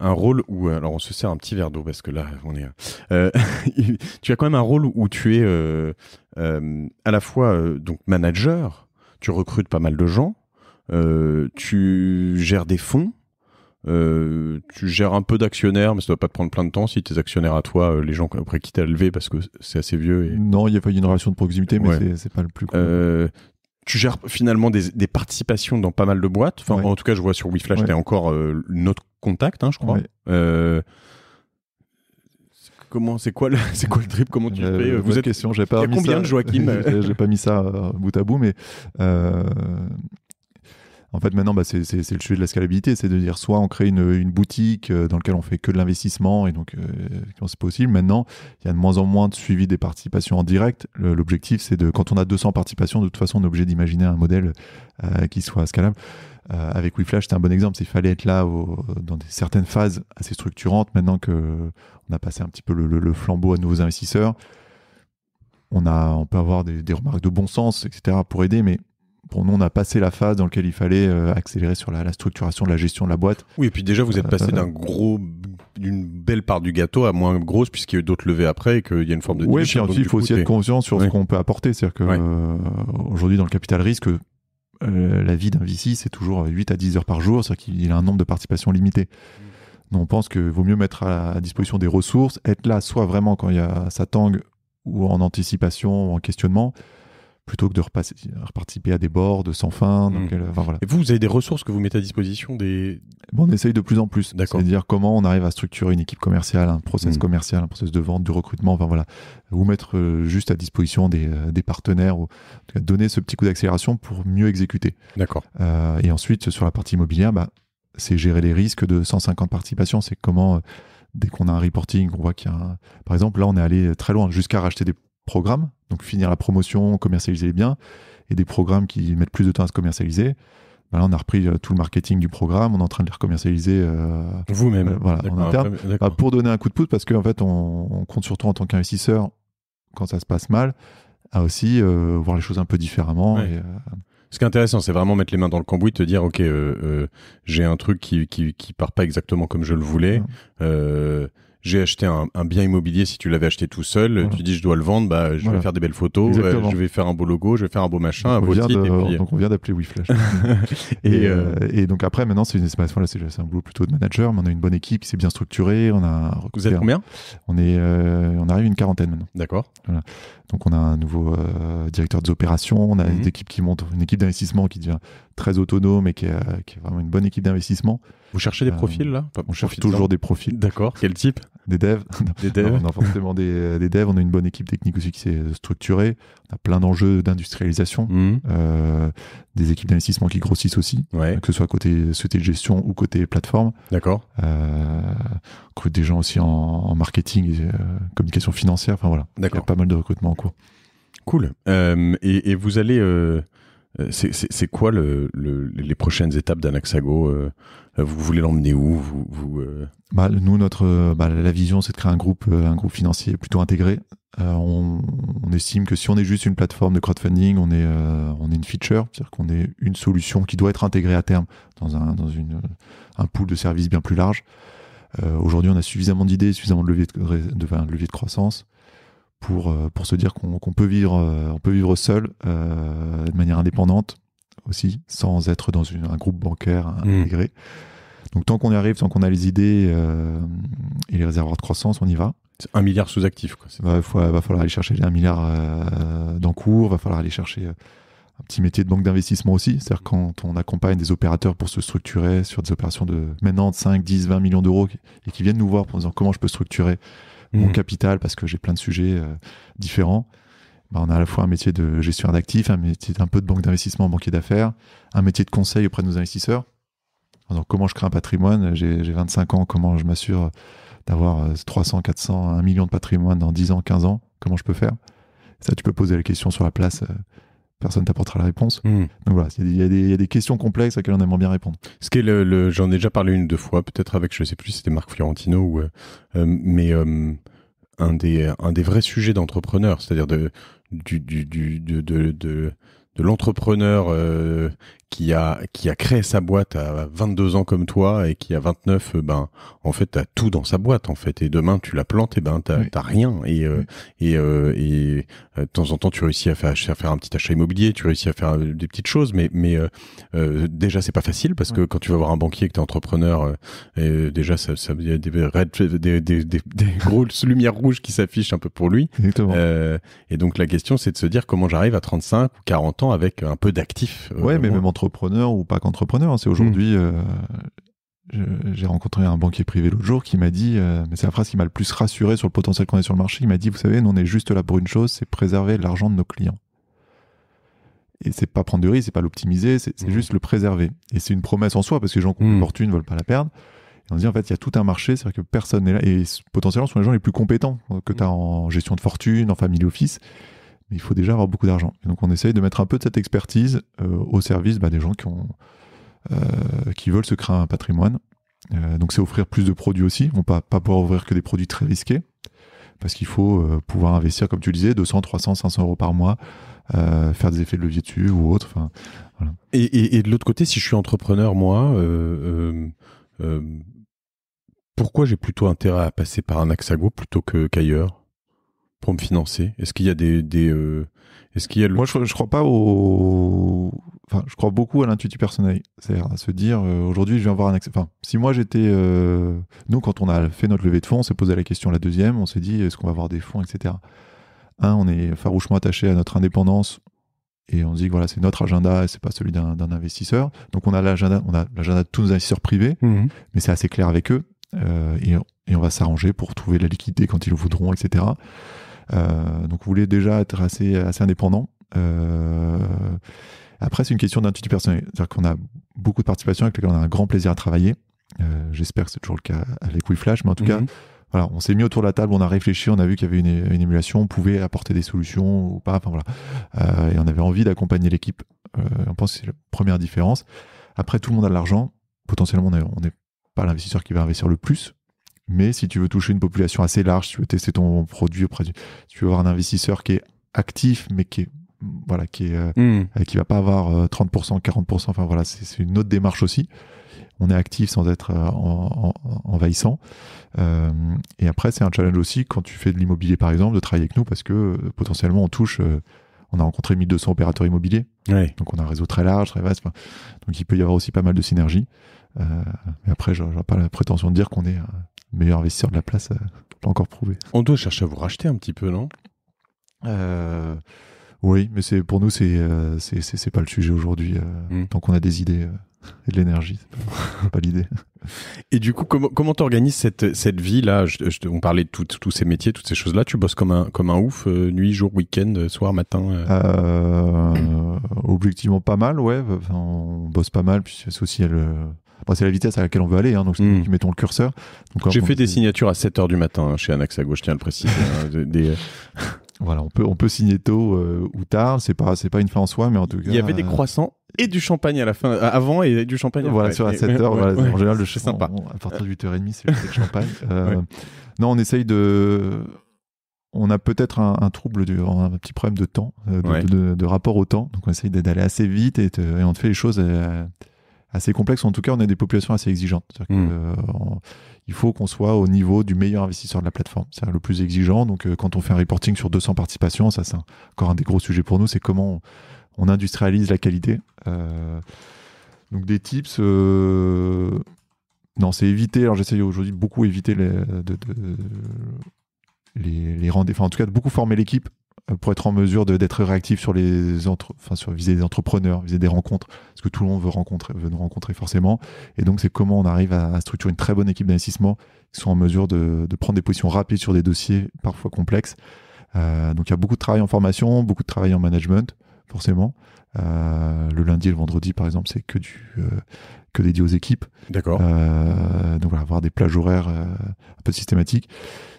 Speaker 1: rôle où... Alors on se sert un petit verre d'eau parce que là, on est... tu as quand même un rôle où tu es à la fois donc manager, tu recrutes pas mal de gens, tu gères des fonds, tu gères un peu d'actionnaires, mais ça doit pas te prendre plein de temps si tes actionnaires à toi, les gens auprès qui t'as levé parce que c'est assez vieux.
Speaker 2: Non, il y a pas une relation de proximité, mais c'est pas le plus cool.
Speaker 1: Tu gères finalement des participations dans pas mal de boîtes. Enfin, en tout cas, je vois sur WeFlash, t'es encore notre contact, hein, je crois. Ouais. C'est quoi le trip? Comment tu fais?
Speaker 2: Vous êtes question, j'ai pas mis
Speaker 1: combien
Speaker 2: ça,
Speaker 1: de Joachim?
Speaker 2: J'ai pas mis ça bout à bout, mais en fait, maintenant, c'est le sujet de la scalabilité, c'est de dire soit on crée une boutique dans laquelle on fait que de l'investissement et donc c'est possible. Maintenant, il y a de moins en moins de suivi des participations en direct. L'objectif, c'est quand on a 200 participations, de toute façon, on est obligé d'imaginer un modèle qui soit scalable. Avec WeFlash, c'est un bon exemple. Il fallait être là dans certaines phases assez structurantes. Maintenant qu'on a passé un petit peu le flambeau à de nouveaux investisseurs, on peut avoir des remarques de bon sens, etc. pour aider, mais pour nous, on a passé la phase dans laquelle il fallait accélérer sur la structuration de la gestion de la boîte.
Speaker 1: Oui, et puis déjà, vous êtes passé d'une belle part du gâteau à moins grosse, puisqu'il y a eu d'autres levées après et qu'il y a une forme de
Speaker 2: dilution. Oui, puis il faut aussi être conscient sur ce qu'on peut apporter. C'est-à-dire qu'aujourd'hui, dans le capital risque, la vie d'un VC, c'est toujours 8 à 10 heures par jour, c'est-à-dire qu'il a un nombre de participations limité. Donc on pense qu'il vaut mieux mettre à disposition des ressources, être là soit vraiment quand ça tangue ou en anticipation ou en questionnement, plutôt que de reparticiper à des boards sans fin. Donc, voilà.
Speaker 1: Et vous avez des ressources que vous mettez à disposition
Speaker 2: on essaye de plus en plus.
Speaker 1: D'accord.
Speaker 2: C'est-à-dire comment on arrive à structurer une équipe commerciale, un process commercial, un process de vente, du recrutement, voilà. Vous mettre juste à disposition des partenaires, ou en tout cas, donner ce petit coup d'accélération pour mieux exécuter.
Speaker 1: D'accord.
Speaker 2: Et ensuite, sur la partie immobilière, c'est gérer les risques de 150 participations. C'est comment, dès qu'on a un reporting, on voit qu'il y a Par exemple, là, on est allé très loin, jusqu'à racheter des programmes, donc finir la promotion, commercialiser les biens, et des programmes qui mettent plus de temps à se commercialiser. Là, on a repris tout le marketing du programme, on est en train de les commercialiser
Speaker 1: vous-même.
Speaker 2: voilà, en interne, pour donner un coup de pouce, parce qu'en fait, on compte surtout en tant qu'investisseur, quand ça se passe mal, à aussi voir les choses un peu différemment.
Speaker 1: Ouais.
Speaker 2: Et,
Speaker 1: ce qui est intéressant, c'est vraiment mettre les mains dans le cambouis, te dire, ok, j'ai un truc qui part pas exactement comme je le voulais. J'ai acheté un bien immobilier. Si tu l'avais acheté tout seul,
Speaker 2: voilà.
Speaker 1: Tu dis je dois le vendre, bah je vais faire des belles photos, je vais faire un beau logo, je vais faire un beau machin, un beau titre.
Speaker 2: Donc on vient d'appeler WeFlash. et donc après, maintenant, c'est un boulot plutôt de manager, mais on a une bonne équipe qui s'est bien structurée.
Speaker 1: Vous êtes combien ?
Speaker 2: On arrive une quarantaine maintenant.
Speaker 1: D'accord.
Speaker 2: Voilà. Donc on a un nouveau directeur des opérations, on a une équipe qui monte, une équipe d'investissement qui devient très autonome et qui est vraiment une bonne équipe d'investissement.
Speaker 1: Vous cherchez des profils là ?
Speaker 2: On cherche toujours des profils.
Speaker 1: D'accord. Quel type ?
Speaker 2: Des devs.
Speaker 1: Des devs.
Speaker 2: Non, on a forcément des devs. On a une bonne équipe technique aussi qui s'est structurée. On a plein d'enjeux d'industrialisation. Des équipes d'investissement qui grossissent aussi, que ce soit côté société de gestion ou côté plateforme.
Speaker 1: D'accord.
Speaker 2: On recrute des gens aussi en marketing et communication financière. Enfin voilà.
Speaker 1: D'accord.
Speaker 2: Il y a pas mal de recrutements en cours.
Speaker 1: Cool. Et vous allez... c'est quoi les prochaines étapes d'Anaxago ? Vous voulez l'emmener où
Speaker 2: Nous, la vision, c'est de créer un groupe financier plutôt intégré. On estime que si on est juste une plateforme de crowdfunding, on est une feature, c'est-à-dire qu'on est une solution qui doit être intégrée à terme dans un pool de services bien plus large. Aujourd'hui, on a suffisamment d'idées, suffisamment de leviers de croissance pour se dire qu'on peut vivre seul de manière indépendante aussi, sans être dans un groupe bancaire intégré. Donc tant qu'on y arrive, tant qu'on a les idées et les réservoirs de croissance, on y va.
Speaker 1: C'est 1 milliard sous actif, quoi.
Speaker 2: Va falloir aller chercher les 1 milliard d'encours, va falloir aller chercher un petit métier de banque d'investissement aussi. C'est-à-dire quand on accompagne des opérateurs pour se structurer sur des opérations de maintenant 5, 10, 20 millions d'euros et qui viennent nous voir pour nous dire comment je peux structurer mon capital parce que j'ai plein de sujets différents. On a à la fois un métier de gestionnaire d'actifs, un métier d'un peu de banque d'investissement, banquier d'affaires, un métier de conseil auprès de nos investisseurs. Donc, comment je crée un patrimoine ? J'ai 25 ans, comment je m'assure d'avoir 300, 400, 1 million de patrimoine dans 10 ans, 15 ans ? Comment je peux faire ? Ça, tu peux poser la question sur la place, personne ne t'apportera la réponse. Donc voilà, il y a des questions complexes auxquelles on aimerait bien répondre.
Speaker 1: Ce qui est j'en ai déjà parlé une ou deux fois, peut-être avec, je sais plus, c'était Marc Fiorentino, mais un des vrais sujets d'entrepreneur, c'est-à-dire de l'entrepreneur qui a créé sa boîte à 22 ans comme toi et qui à 29 en fait t'as tout dans sa boîte en fait, et demain tu la plantes et t'as rien, et de temps en temps tu réussis à faire un petit achat immobilier, tu réussis à faire des petites choses, mais déjà c'est pas facile parce que quand tu vas voir un banquier et que t'es entrepreneur, déjà ça y a des grosses lumières rouges qui s'affichent un peu pour lui.
Speaker 2: Exactement.
Speaker 1: Et donc la question c'est de se dire comment j'arrive à 35 ou 40 ans avec un peu d'actifs.
Speaker 2: Mais même entrepreneur ou pas qu'entrepreneur, c'est aujourd'hui j'ai rencontré un banquier privé l'autre jour qui m'a dit, mais c'est la phrase qui m'a le plus rassuré sur le potentiel qu'on a sur le marché, il m'a dit, vous savez, nous on est juste là pour une chose, c'est préserver l'argent de nos clients. Et c'est pas prendre de risque, c'est pas l'optimiser, c'est juste le préserver. Et c'est une promesse en soi, parce que les gens qui ont une fortune ne veulent pas la perdre. Et on dit, en fait, il y a tout un marché, c'est-à-dire que personne n'est là, et potentiellement ce sont les gens les plus compétents que tu as en gestion de fortune, en family office. Mais il faut déjà avoir beaucoup d'argent. Et donc on essaye de mettre un peu de cette expertise au service des gens qui veulent se créer un patrimoine. Donc c'est offrir plus de produits aussi. On ne va pas pouvoir ouvrir que des produits très risqués, parce qu'il faut pouvoir investir, comme tu le disais, 200, 300, 500 euros par mois, faire des effets de levier dessus ou autre. Voilà.
Speaker 1: Et de l'autre côté, si je suis entrepreneur, moi, pourquoi j'ai plutôt intérêt à passer par un Axago plutôt qu'ailleurs pour me financer? Est-ce qu'il y a est-ce qu'il y a
Speaker 2: Moi, je crois pas je crois beaucoup à l'intuitif personnel. C'est-à-dire à se dire, aujourd'hui, je viens voir un accès. Enfin, si moi j'étais... Nous, quand on a fait notre levée de fonds, on s'est posé la question la deuxième, on s'est dit, est-ce qu'on va avoir des fonds, etc. On est farouchement attaché à notre indépendance et on se dit que voilà, c'est notre agenda et c'est pas celui d'un investisseur. Donc on a l'agenda de tous nos investisseurs privés, mais c'est assez clair avec eux. Et on va s'arranger pour trouver la liquidité quand ils le voudront, etc. Donc, vous voulez déjà être assez indépendant. Après, c'est une question d'intuition personnelle. C'est-à-dire qu'on a beaucoup de participations avec lesquelles on a un grand plaisir à travailler. J'espère que c'est toujours le cas avec WeFlash, mais en tout cas, voilà, on s'est mis autour de la table, on a réfléchi, on a vu qu'il y avait une émulation, on pouvait apporter des solutions ou pas. Enfin, voilà. Et on avait envie d'accompagner l'équipe. On pense que c'est la première différence. Après, tout le monde a de l'argent. Potentiellement, on n'est pas l'investisseur qui va investir le plus. Mais si tu veux toucher une population assez large, si tu veux tester ton produit si tu veux avoir un investisseur qui est actif, mais qui va pas avoir 30%, 40%. Enfin voilà, c'est une autre démarche aussi. On est actif sans être envahissant. Et après, c'est un challenge aussi quand tu fais de l'immobilier, par exemple, de travailler avec nous parce que potentiellement, on a rencontré 1200 opérateurs immobiliers.
Speaker 1: Ouais.
Speaker 2: Donc, on a un réseau très large, très vaste. Donc, il peut y avoir aussi pas mal de synergies. Mais après, je n'ai pas la prétention de dire qu'on est le meilleur investisseur de la place. Pas encore prouvé.
Speaker 1: On doit chercher à vous racheter un petit peu, non ?
Speaker 2: Oui, mais pour nous, c'est pas le sujet aujourd'hui. Tant qu'on a des idées et de l'énergie, c'est pas l'idée.
Speaker 1: Et du coup, comment t'organises cette vie là ? On parlait de tous ces métiers, toutes ces choses-là. Tu bosses comme un ouf, nuit, jour, week-end, soir, matin.
Speaker 2: Objectivement pas mal, ouais. Enfin, on bosse pas mal, puis c'est aussi c'est la vitesse à laquelle on veut aller, hein, donc c'est nous qui mettons le curseur. Donc,
Speaker 1: j'ai fait des signatures à 7h du matin chez Anaxago, je tiens à le préciser.
Speaker 2: Voilà, on peut signer tôt ou tard, c'est pas une fin en soi, mais en tout cas...
Speaker 1: Il y avait des croissants et du champagne à la fin, avant et du champagne après.
Speaker 2: Voilà, à 7h, en général,
Speaker 1: c'est sympa.
Speaker 2: À partir de 8h30, c'est le champagne. Non, on essaye de... On a peut-être un trouble, un petit problème de temps, de rapport au temps, donc on essaye d'aller assez vite et on fait les choses... assez complexe. En tout cas, on a des populations assez exigeantes. Il faut qu'on soit au niveau du meilleur investisseur de la plateforme. C'est le plus exigeant. Donc, quand on fait un reporting sur 200 participations, ça, c'est encore un des gros sujets pour nous, c'est comment on industrialise la qualité. Donc, des tips... Non, c'est éviter... Alors, j'essaye aujourd'hui de beaucoup éviter les rendez-vous. Enfin, en tout cas, de beaucoup former l'équipe pour être en mesure d'être réactif sur viser des entrepreneurs, viser des rencontres, parce que tout le monde veut nous rencontrer forcément. Et donc, c'est comment on arrive à structurer une très bonne équipe d'investissement qui sont en mesure de prendre des positions rapides sur des dossiers parfois complexes. Donc, il y a beaucoup de travail en formation, beaucoup de travail en management, forcément. Le lundi et le vendredi, par exemple, c'est que dédié aux équipes.
Speaker 1: D'accord.
Speaker 2: Donc, voilà, avoir des plages horaires un peu systématiques.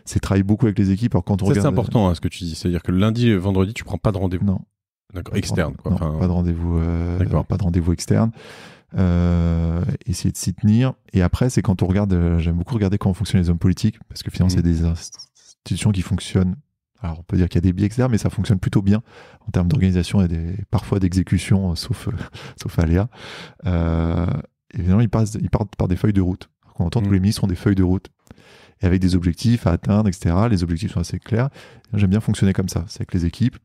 Speaker 2: C'est travailler beaucoup avec les équipes. Alors, quand on regarde...
Speaker 1: C'est important, ce que tu dis. C'est-à-dire que le lundi et le vendredi, tu prends pas de rendez-vous.
Speaker 2: Non.
Speaker 1: D'accord. Externe, quoi.
Speaker 2: Non, pas de rendez-vous. Pas de rendez-vous externe. Essayer de s'y tenir. Et après, c'est quand on regarde. J'aime beaucoup regarder comment fonctionnent les hommes politiques, parce que finalement, c'est des institutions qui fonctionnent. Alors, on peut dire qu'il y a des biais externes, mais ça fonctionne plutôt bien en termes d'organisation et parfois d'exécution, sauf aléa. Évidemment, ils partent par des feuilles de route. On entend tous les ministres ont des feuilles de route et avec des objectifs à atteindre, etc. Les objectifs sont assez clairs. J'aime bien fonctionner comme ça. C'est avec les équipes.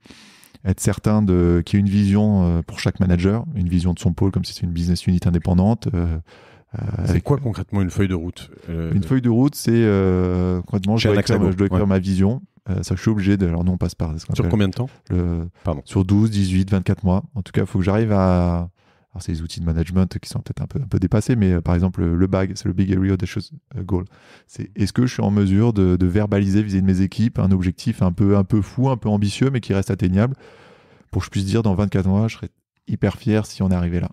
Speaker 2: Être certain qu'il y ait une vision pour chaque manager, une vision de son pôle comme si c'était une business unit indépendante.
Speaker 1: C'est quoi concrètement une feuille de route
Speaker 2: Une feuille de route, c'est concrètement, je dois écrire ma vision. Ça, je suis obligé de... Alors, nous, on passe par...
Speaker 1: Sur combien de temps
Speaker 2: Sur 12, 18, 24 mois. En tout cas, il faut que j'arrive à... Alors, c'est des outils de management qui sont peut-être un peu dépassés, mais par exemple, le BAG, c'est le Big Area Audacious Goal. C'est est-ce que je suis en mesure de verbaliser vis-à-vis de mes équipes un objectif un peu fou, un peu ambitieux, mais qui reste atteignable, pour que je puisse dire dans 24 mois, je serais hyper fier si on est arrivé là.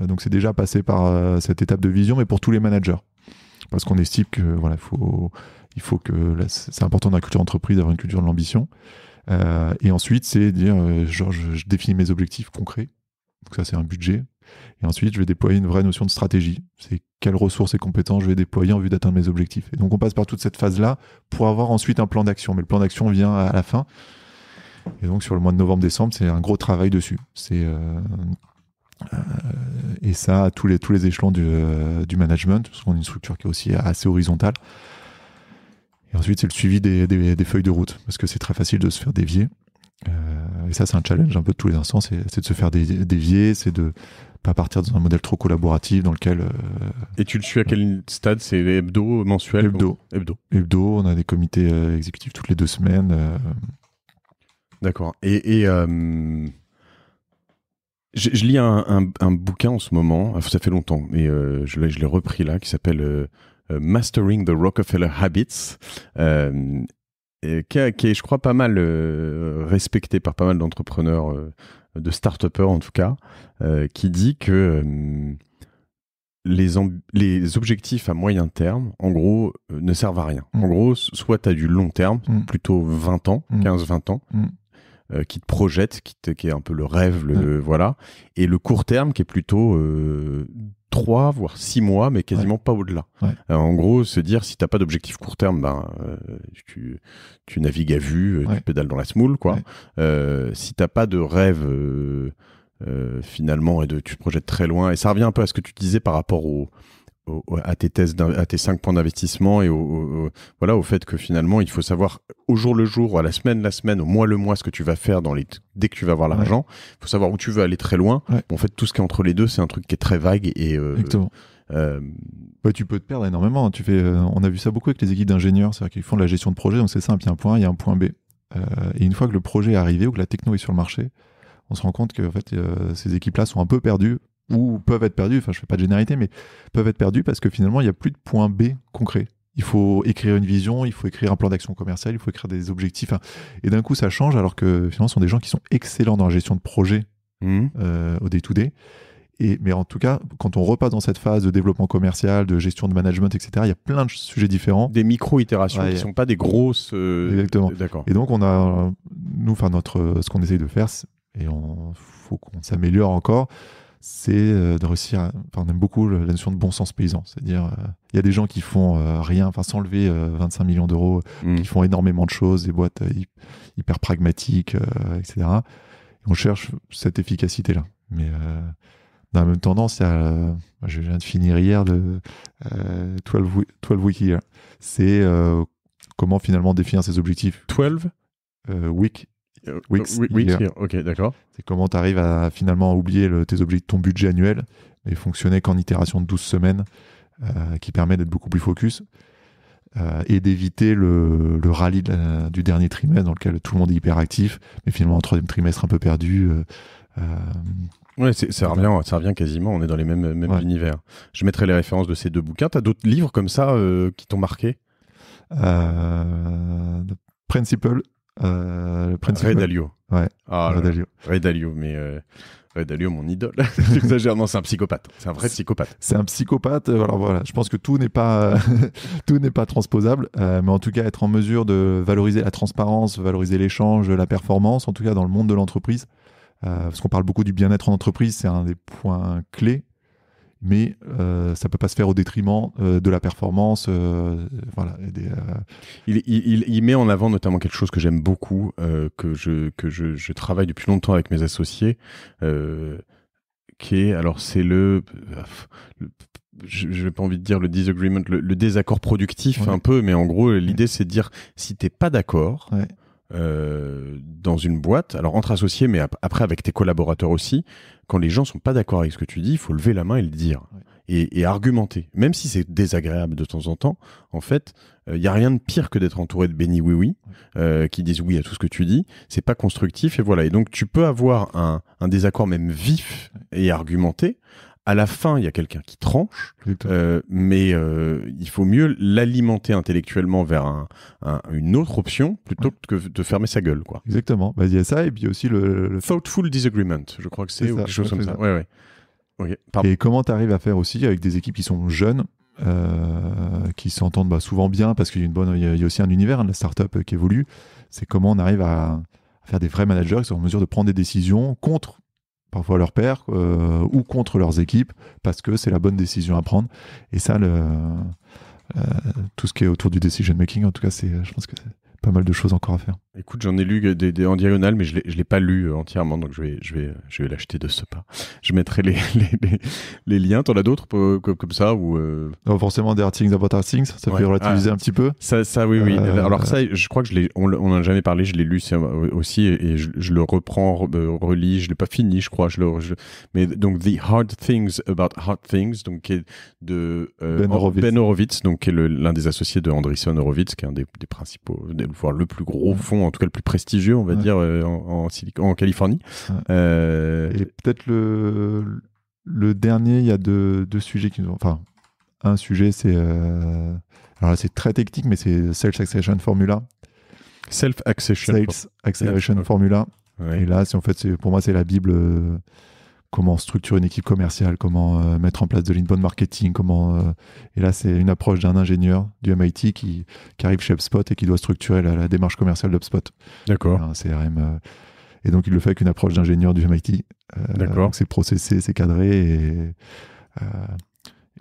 Speaker 2: Donc, c'est déjà passé par cette étape de vision, mais pour tous les managers. Parce qu'on estime que, voilà, il faut que... Là, c'est important dans la culture d'entreprise d'avoir une culture de l'ambition. Et ensuite, c'est dire, je définis mes objectifs concrets. Donc ça, c'est un budget. Et ensuite, je vais déployer une vraie notion de stratégie. C'est quelles ressources et compétences je vais déployer en vue d'atteindre mes objectifs. Et donc, on passe par toute cette phase-là pour avoir ensuite un plan d'action. Mais le plan d'action vient à la fin. Et donc, sur le mois de novembre-décembre, c'est un gros travail dessus. Et ça, à tous les échelons du management, parce qu'on a une structure qui est aussi assez horizontale. Et ensuite, c'est le suivi des feuilles de route, parce que c'est très facile de se faire dévier. Et ça, c'est un challenge un peu de tous les instants, c'est de se faire dévier, c'est de pas partir dans un modèle trop collaboratif dans lequel...
Speaker 1: Et tu le suis à quel stade ? C'est hebdo, mensuel ?
Speaker 2: Hebdo, on a des comités exécutifs toutes les 2 semaines.
Speaker 1: D'accord. Et je lis un bouquin en ce moment, ça fait longtemps, mais je l'ai repris là, qui s'appelle Mastering the Rockefeller Habits, qui est, je crois, pas mal respecté par pas mal d'entrepreneurs, de start-upers en tout cas, qui dit que les objectifs à moyen terme, en gros, ne servent à rien. En gros, soit tu as du long terme, plutôt 20 ans, 15-20 ans, qui te projette, qui est un peu le rêve, voilà, et le court terme qui est plutôt 3 voire 6 mois, mais quasiment pas au-delà. En gros, se dire, si t'as pas d'objectif court terme, tu navigues à vue, tu pédales dans la semoule, quoi. Si t'as pas de rêve finalement, tu te projettes très loin, et ça revient un peu à ce que tu disais par rapport à tes thèses, à tes 5 points d'investissement, et voilà, au fait que finalement il faut savoir au jour le jour, à la semaine, au mois le mois, ce que tu vas faire dès que tu vas avoir l'argent. Il faut savoir où tu veux aller très loin. En fait, tout ce qui est entre les deux, c'est un truc qui est très vague, et
Speaker 2: exactement. Tu peux te perdre énormément. On a vu ça beaucoup avec les équipes d'ingénieurs, c'est-à-dire qu'ils font de la gestion de projet, donc c'est simple, il y a un point A, il y a un point B, et une fois que le projet est arrivé ou que la techno est sur le marché, on se rend compte que en fait, ces équipes-là sont un peu perdues, ou peuvent être perdus, enfin je fais pas de généralité, mais peuvent être perdus parce que finalement il n'y a plus de point B concret. Il faut écrire une vision, il faut écrire un plan d'action commercial, il faut écrire des objectifs, et d'un coup ça change, alors que finalement ce sont des gens qui sont excellents dans la gestion de projet au day-to-day. Mais en tout cas, quand on repasse dans cette phase de développement commercial, de gestion de management, etc., il y a plein de sujets différents.
Speaker 1: Des micro-itérations qui ne sont pas des grosses...
Speaker 2: Exactement.
Speaker 1: D'accord.
Speaker 2: Et donc, ce qu'on essaye de faire, et faut qu'on s'améliore encore, c'est de réussir on aime beaucoup la notion de bon sens paysan. C'est-à-dire, il y a des gens qui font rien, sans lever 25 millions d'euros, qui font énormément de choses, des boîtes hyper pragmatiques, etc. Et on cherche cette efficacité-là. Mais... dans la même tendance, je viens de finir hier le 12 Week Year. C'est comment finalement définir ses objectifs.
Speaker 1: 12
Speaker 2: Weeks
Speaker 1: year. Ok, d'accord.
Speaker 2: C'est comment tu arrives à finalement oublier tes objectifs, ton budget annuel, et fonctionner qu'en itération de 12 semaines, qui permet d'être beaucoup plus focus, et d'éviter le rallye du dernier trimestre dans lequel tout le monde est hyper actif, mais finalement, en troisième trimestre, un peu perdu.
Speaker 1: Ouais, ça revient quasiment, on est dans les mêmes univers. Je mettrai les références de ces 2 bouquins. T'as d'autres livres comme ça qui t'ont marqué?
Speaker 2: Principle.
Speaker 1: Ray Dalio.
Speaker 2: Ouais.
Speaker 1: Ray Dalio, mais Ray Dalio, mon idole. J'exagère, non, c'est un psychopathe. C'est un vrai psychopathe.
Speaker 2: C'est un psychopathe. Alors voilà, je pense que tout n'est pas tout n'est pas transposable, mais en tout cas être en mesure de valoriser la transparence, valoriser l'échange, la performance, en tout cas dans le monde de l'entreprise. Parce qu'on parle beaucoup du bien-être en entreprise, c'est un des points clés, mais ça peut pas se faire au détriment de la performance. Voilà.
Speaker 1: Il met en avant notamment quelque chose que j'aime beaucoup, que je travaille depuis longtemps avec mes associés, qui est, alors c'est je n'ai pas envie de dire le disagreement, le désaccord productif un peu, mais en gros l'idée c'est de dire, si t'es pas d'accord, dans une boîte, alors entre associés, mais après avec tes collaborateurs aussi, quand les gens sont pas d'accord avec ce que tu dis, il faut lever la main et le dire, et argumenter, même si c'est désagréable de temps en temps. En fait, il y a rien de pire que d'être entouré de béni oui qui disent oui à tout ce que tu dis. C'est pas constructif, et voilà. Et donc tu peux avoir un désaccord même vif et argumenté. À la fin, il y a quelqu'un qui tranche, mais il faut mieux l'alimenter intellectuellement vers une autre option plutôt que de fermer sa gueule, quoi.
Speaker 2: Exactement. Il y a ça, et puis aussi le
Speaker 1: thoughtful disagreement, je crois que c'est ou quelque chose comme ça. Ouais. Okay.
Speaker 2: Et comment tu arrives à faire aussi avec des équipes qui sont jeunes, qui s'entendent souvent bien, parce qu'il y a aussi un univers de la startup qui évolue. C'est comment on arrive à faire des vrais managers qui sont en mesure de prendre des décisions contre parfois leur père ou contre leurs équipes, parce que c'est la bonne décision à prendre. Et ça, tout ce qui est autour du decision making, en tout cas, je pense que c'est pas mal de choses encore à faire.
Speaker 1: Écoute, j'en ai lu des en diagonale, mais je l'ai pas lu entièrement, donc je vais l'acheter de ce pas. Je mettrai les liens. T'en as d'autres comme ça ou
Speaker 2: Non, forcément, There Are Things About Our Things, ça fait relativiser un petit peu.
Speaker 1: Ça oui. Alors ça, je crois que on en a jamais parlé, je l'ai lu aussi, et je le reprends, relis, je l'ai pas fini, je crois. Mais donc The Hard Things About Hard Things, donc qui est de Ben Horowitz, donc qui est l'un des associés de Andreessen Horowitz, qui est un des principaux, voire le plus gros fonds, en tout cas le plus prestigieux, on va dire, en Californie.
Speaker 2: Et peut-être le dernier, il y a deux sujets qui nous ont... Enfin, un sujet, c'est... alors là, c'est très technique, mais c'est Sales Acceleration Formula.
Speaker 1: Sales Acceleration
Speaker 2: Formula.
Speaker 1: Ouais.
Speaker 2: Et là, pour moi, c'est la Bible... comment structurer une équipe commerciale, comment mettre en place de l'inbound marketing, et là c'est une approche d'un ingénieur du MIT qui arrive chez HubSpot et qui doit structurer la démarche commerciale d'HubSpot.
Speaker 1: D'accord.
Speaker 2: Un CRM Et donc, il le fait avec une approche d'ingénieur du MIT.
Speaker 1: D'accord.
Speaker 2: Donc c'est processé, c'est cadré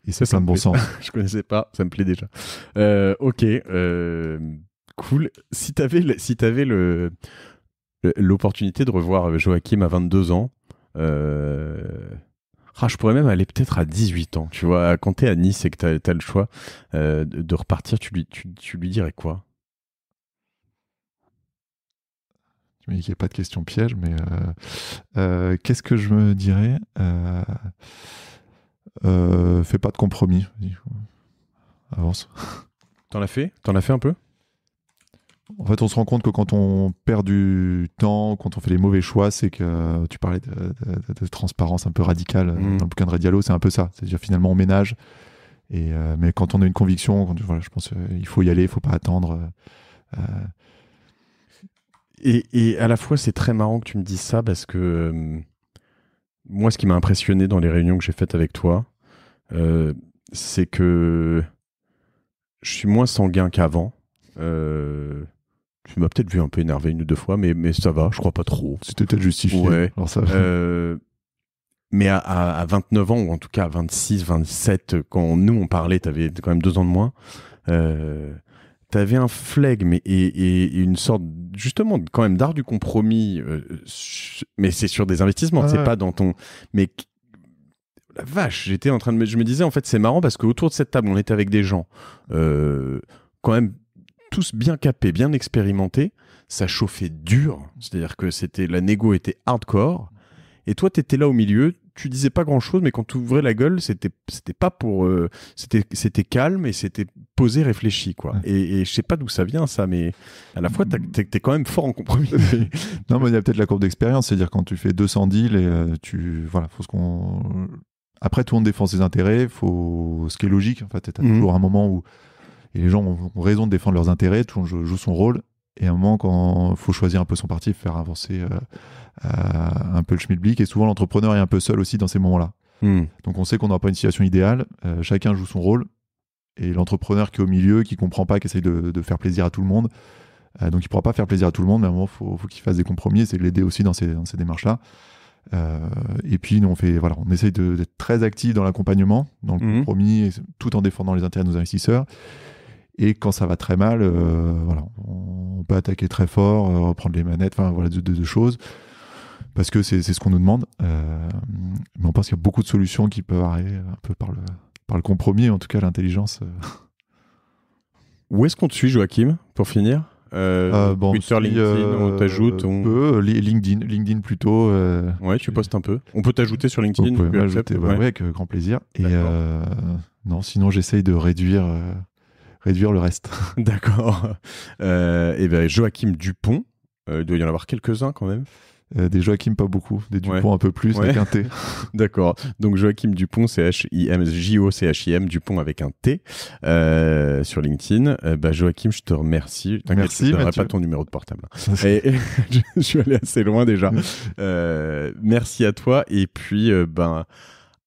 Speaker 2: et c'est plein de bon sens.
Speaker 1: Je connaissais pas, ça me plaît déjà. Ok, cool. Si t'avais l'opportunité de revoir Joachim à 22 ans, je pourrais même aller peut-être à 18 ans. Tu vois, quand t'es à Nice et que t'as le choix de repartir, tu lui dirais quoi?
Speaker 2: Tu me dis qu'il n'y a pas de question piège, mais qu'est-ce que je me dirais? Fais pas de compromis. Avance.
Speaker 1: T'en as fait un peu?
Speaker 2: En fait, on se rend compte que quand on perd du temps, quand on fait les mauvais choix, c'est que tu parlais de transparence un peu radicale dans le bouquin de Ray Diallo, c'est un peu ça. C'est-à-dire finalement on ménage. Mais quand on a une conviction, je pense qu'il faut y aller, il ne faut pas attendre.
Speaker 1: Et à la fois, c'est très marrant que tu me dises ça parce que moi, ce qui m'a impressionné dans les réunions que j'ai faites avec toi, c'est que je suis moins sanguin qu'avant. Tu m'as peut-être vu un peu énervé une ou deux fois, mais ça va, je crois pas trop.
Speaker 2: C'était peut-être justifié.
Speaker 1: Ouais.
Speaker 2: Alors ça...
Speaker 1: mais à 29 ans, ou en tout cas à 26, 27, quand nous on parlait, t'avais quand même 2 ans de moins, t'avais un flegme et une sorte, justement, quand même d'art du compromis, mais c'est sur des investissements, c'est pas dans ton... Mais la vache, j'étais en train de je me disais, en fait, c'est marrant parce qu'autour de cette table, on était avec des gens quand même tous bien capés, bien expérimentés, ça chauffait dur, c'est-à-dire que la négo était hardcore, et toi, t'étais là au milieu, tu disais pas grand-chose, mais quand tu ouvrais la gueule, c'était pas pour... c'était calme et c'était posé, réfléchi, quoi. Et je sais pas d'où ça vient, ça, mais à la fois, t'es quand même fort en compromis.
Speaker 2: Non, mais il y a peut-être la courbe d'expérience, c'est-à-dire quand tu fais 200 deals et voilà, faut ce qu'on... Après, tout le monde défend ses intérêts, ce qui est logique, en fait, t'as toujours un moment où et les gens ont raison de défendre leurs intérêts, tout le monde joue son rôle, et à un moment, quand il faut choisir un peu son parti, faire avancer un peu le schmilblick, et souvent l'entrepreneur est un peu seul aussi dans ces moments-là. Donc on sait qu'on n'aura pas une situation idéale, chacun joue son rôle, et l'entrepreneur qui est au milieu, qui comprend pas, qui essaye de faire plaisir à tout le monde, donc il pourra pas faire plaisir à tout le monde, mais à un moment, faut qu'il fasse des compromis, et c'est de l'aider aussi dans ces démarches-là. Et puis nous on essaye d'être très actifs dans l'accompagnement, dans le compromis, tout en défendant les intérêts de nos investisseurs. Et quand ça va très mal, on peut attaquer très fort, reprendre les manettes, deux choses, parce que c'est ce qu'on nous demande. Mais on pense qu'il y a beaucoup de solutions qui peuvent arriver un peu par le compromis, en tout cas l'intelligence.
Speaker 1: Où est-ce qu'on te suit, Joachim, pour finir? Twitter, LinkedIn, on t'ajoute.
Speaker 2: LinkedIn plutôt.
Speaker 1: Ouais, tu postes un peu. On peut t'ajouter sur LinkedIn.
Speaker 2: Vous pouvez m'ajouter, avec grand plaisir. Et non, sinon j'essaye de réduire le reste. D'accord.
Speaker 1: Et ben Joachim Dupont, il doit y en avoir quelques-uns quand même.
Speaker 2: Des Joachim, pas beaucoup. Des Dupont, un peu plus, avec un T.
Speaker 1: D'accord. Donc Joachim Dupont, C-H-I-M, J-O-C-H-I-M, Dupont avec un T, sur LinkedIn. Joachim, je te remercie.
Speaker 2: Merci,
Speaker 1: je ne donnerai pas ton numéro de portable. Et je suis allé assez loin déjà. Merci à toi. Et puis,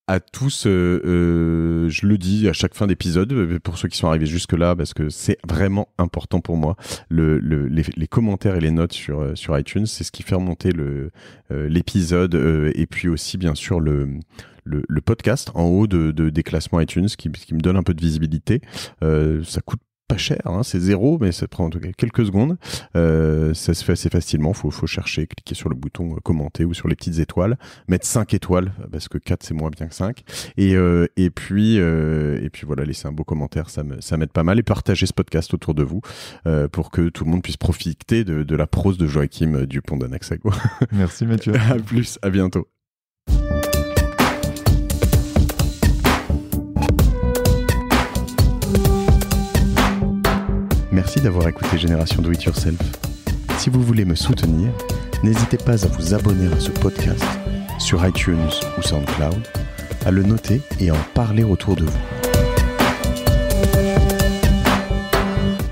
Speaker 1: à tous, je le dis à chaque fin d'épisode, pour ceux qui sont arrivés jusque-là, parce que c'est vraiment important pour moi. Les commentaires et les notes sur iTunes, c'est ce qui fait remonter l'épisode, et puis aussi, bien sûr, le podcast en haut des classements iTunes, qui me donne un peu de visibilité. Ça coûte pas cher, hein, c'est 0, mais ça prend en tout cas quelques secondes. Ça se fait assez facilement. Faut chercher, cliquer sur le bouton commenter ou sur les petites étoiles, mettre 5 étoiles parce que 4 c'est moins bien que 5. Et puis voilà, laisser un beau commentaire, ça m'aide pas mal, et partager ce podcast autour de vous pour que tout le monde puisse profiter de la prose de Joachim Dupont d'Anaxago.
Speaker 2: Merci Mathieu.
Speaker 1: À plus, à bientôt. Merci d'avoir écouté Génération Do It Yourself. Si vous voulez me soutenir, n'hésitez pas à vous abonner à ce podcast sur iTunes ou SoundCloud, à le noter et à en parler autour de vous.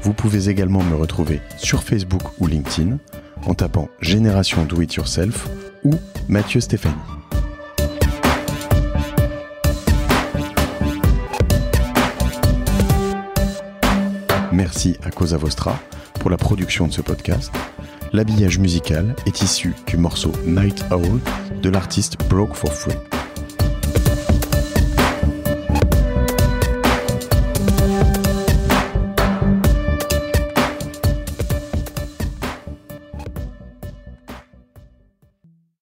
Speaker 1: Vous pouvez également me retrouver sur Facebook ou LinkedIn en tapant Génération Do It Yourself ou Mathieu Stéphanie. Merci à Cosa Vostra pour la production de ce podcast. L'habillage musical est issu du morceau Night Owl de l'artiste Broke for Free.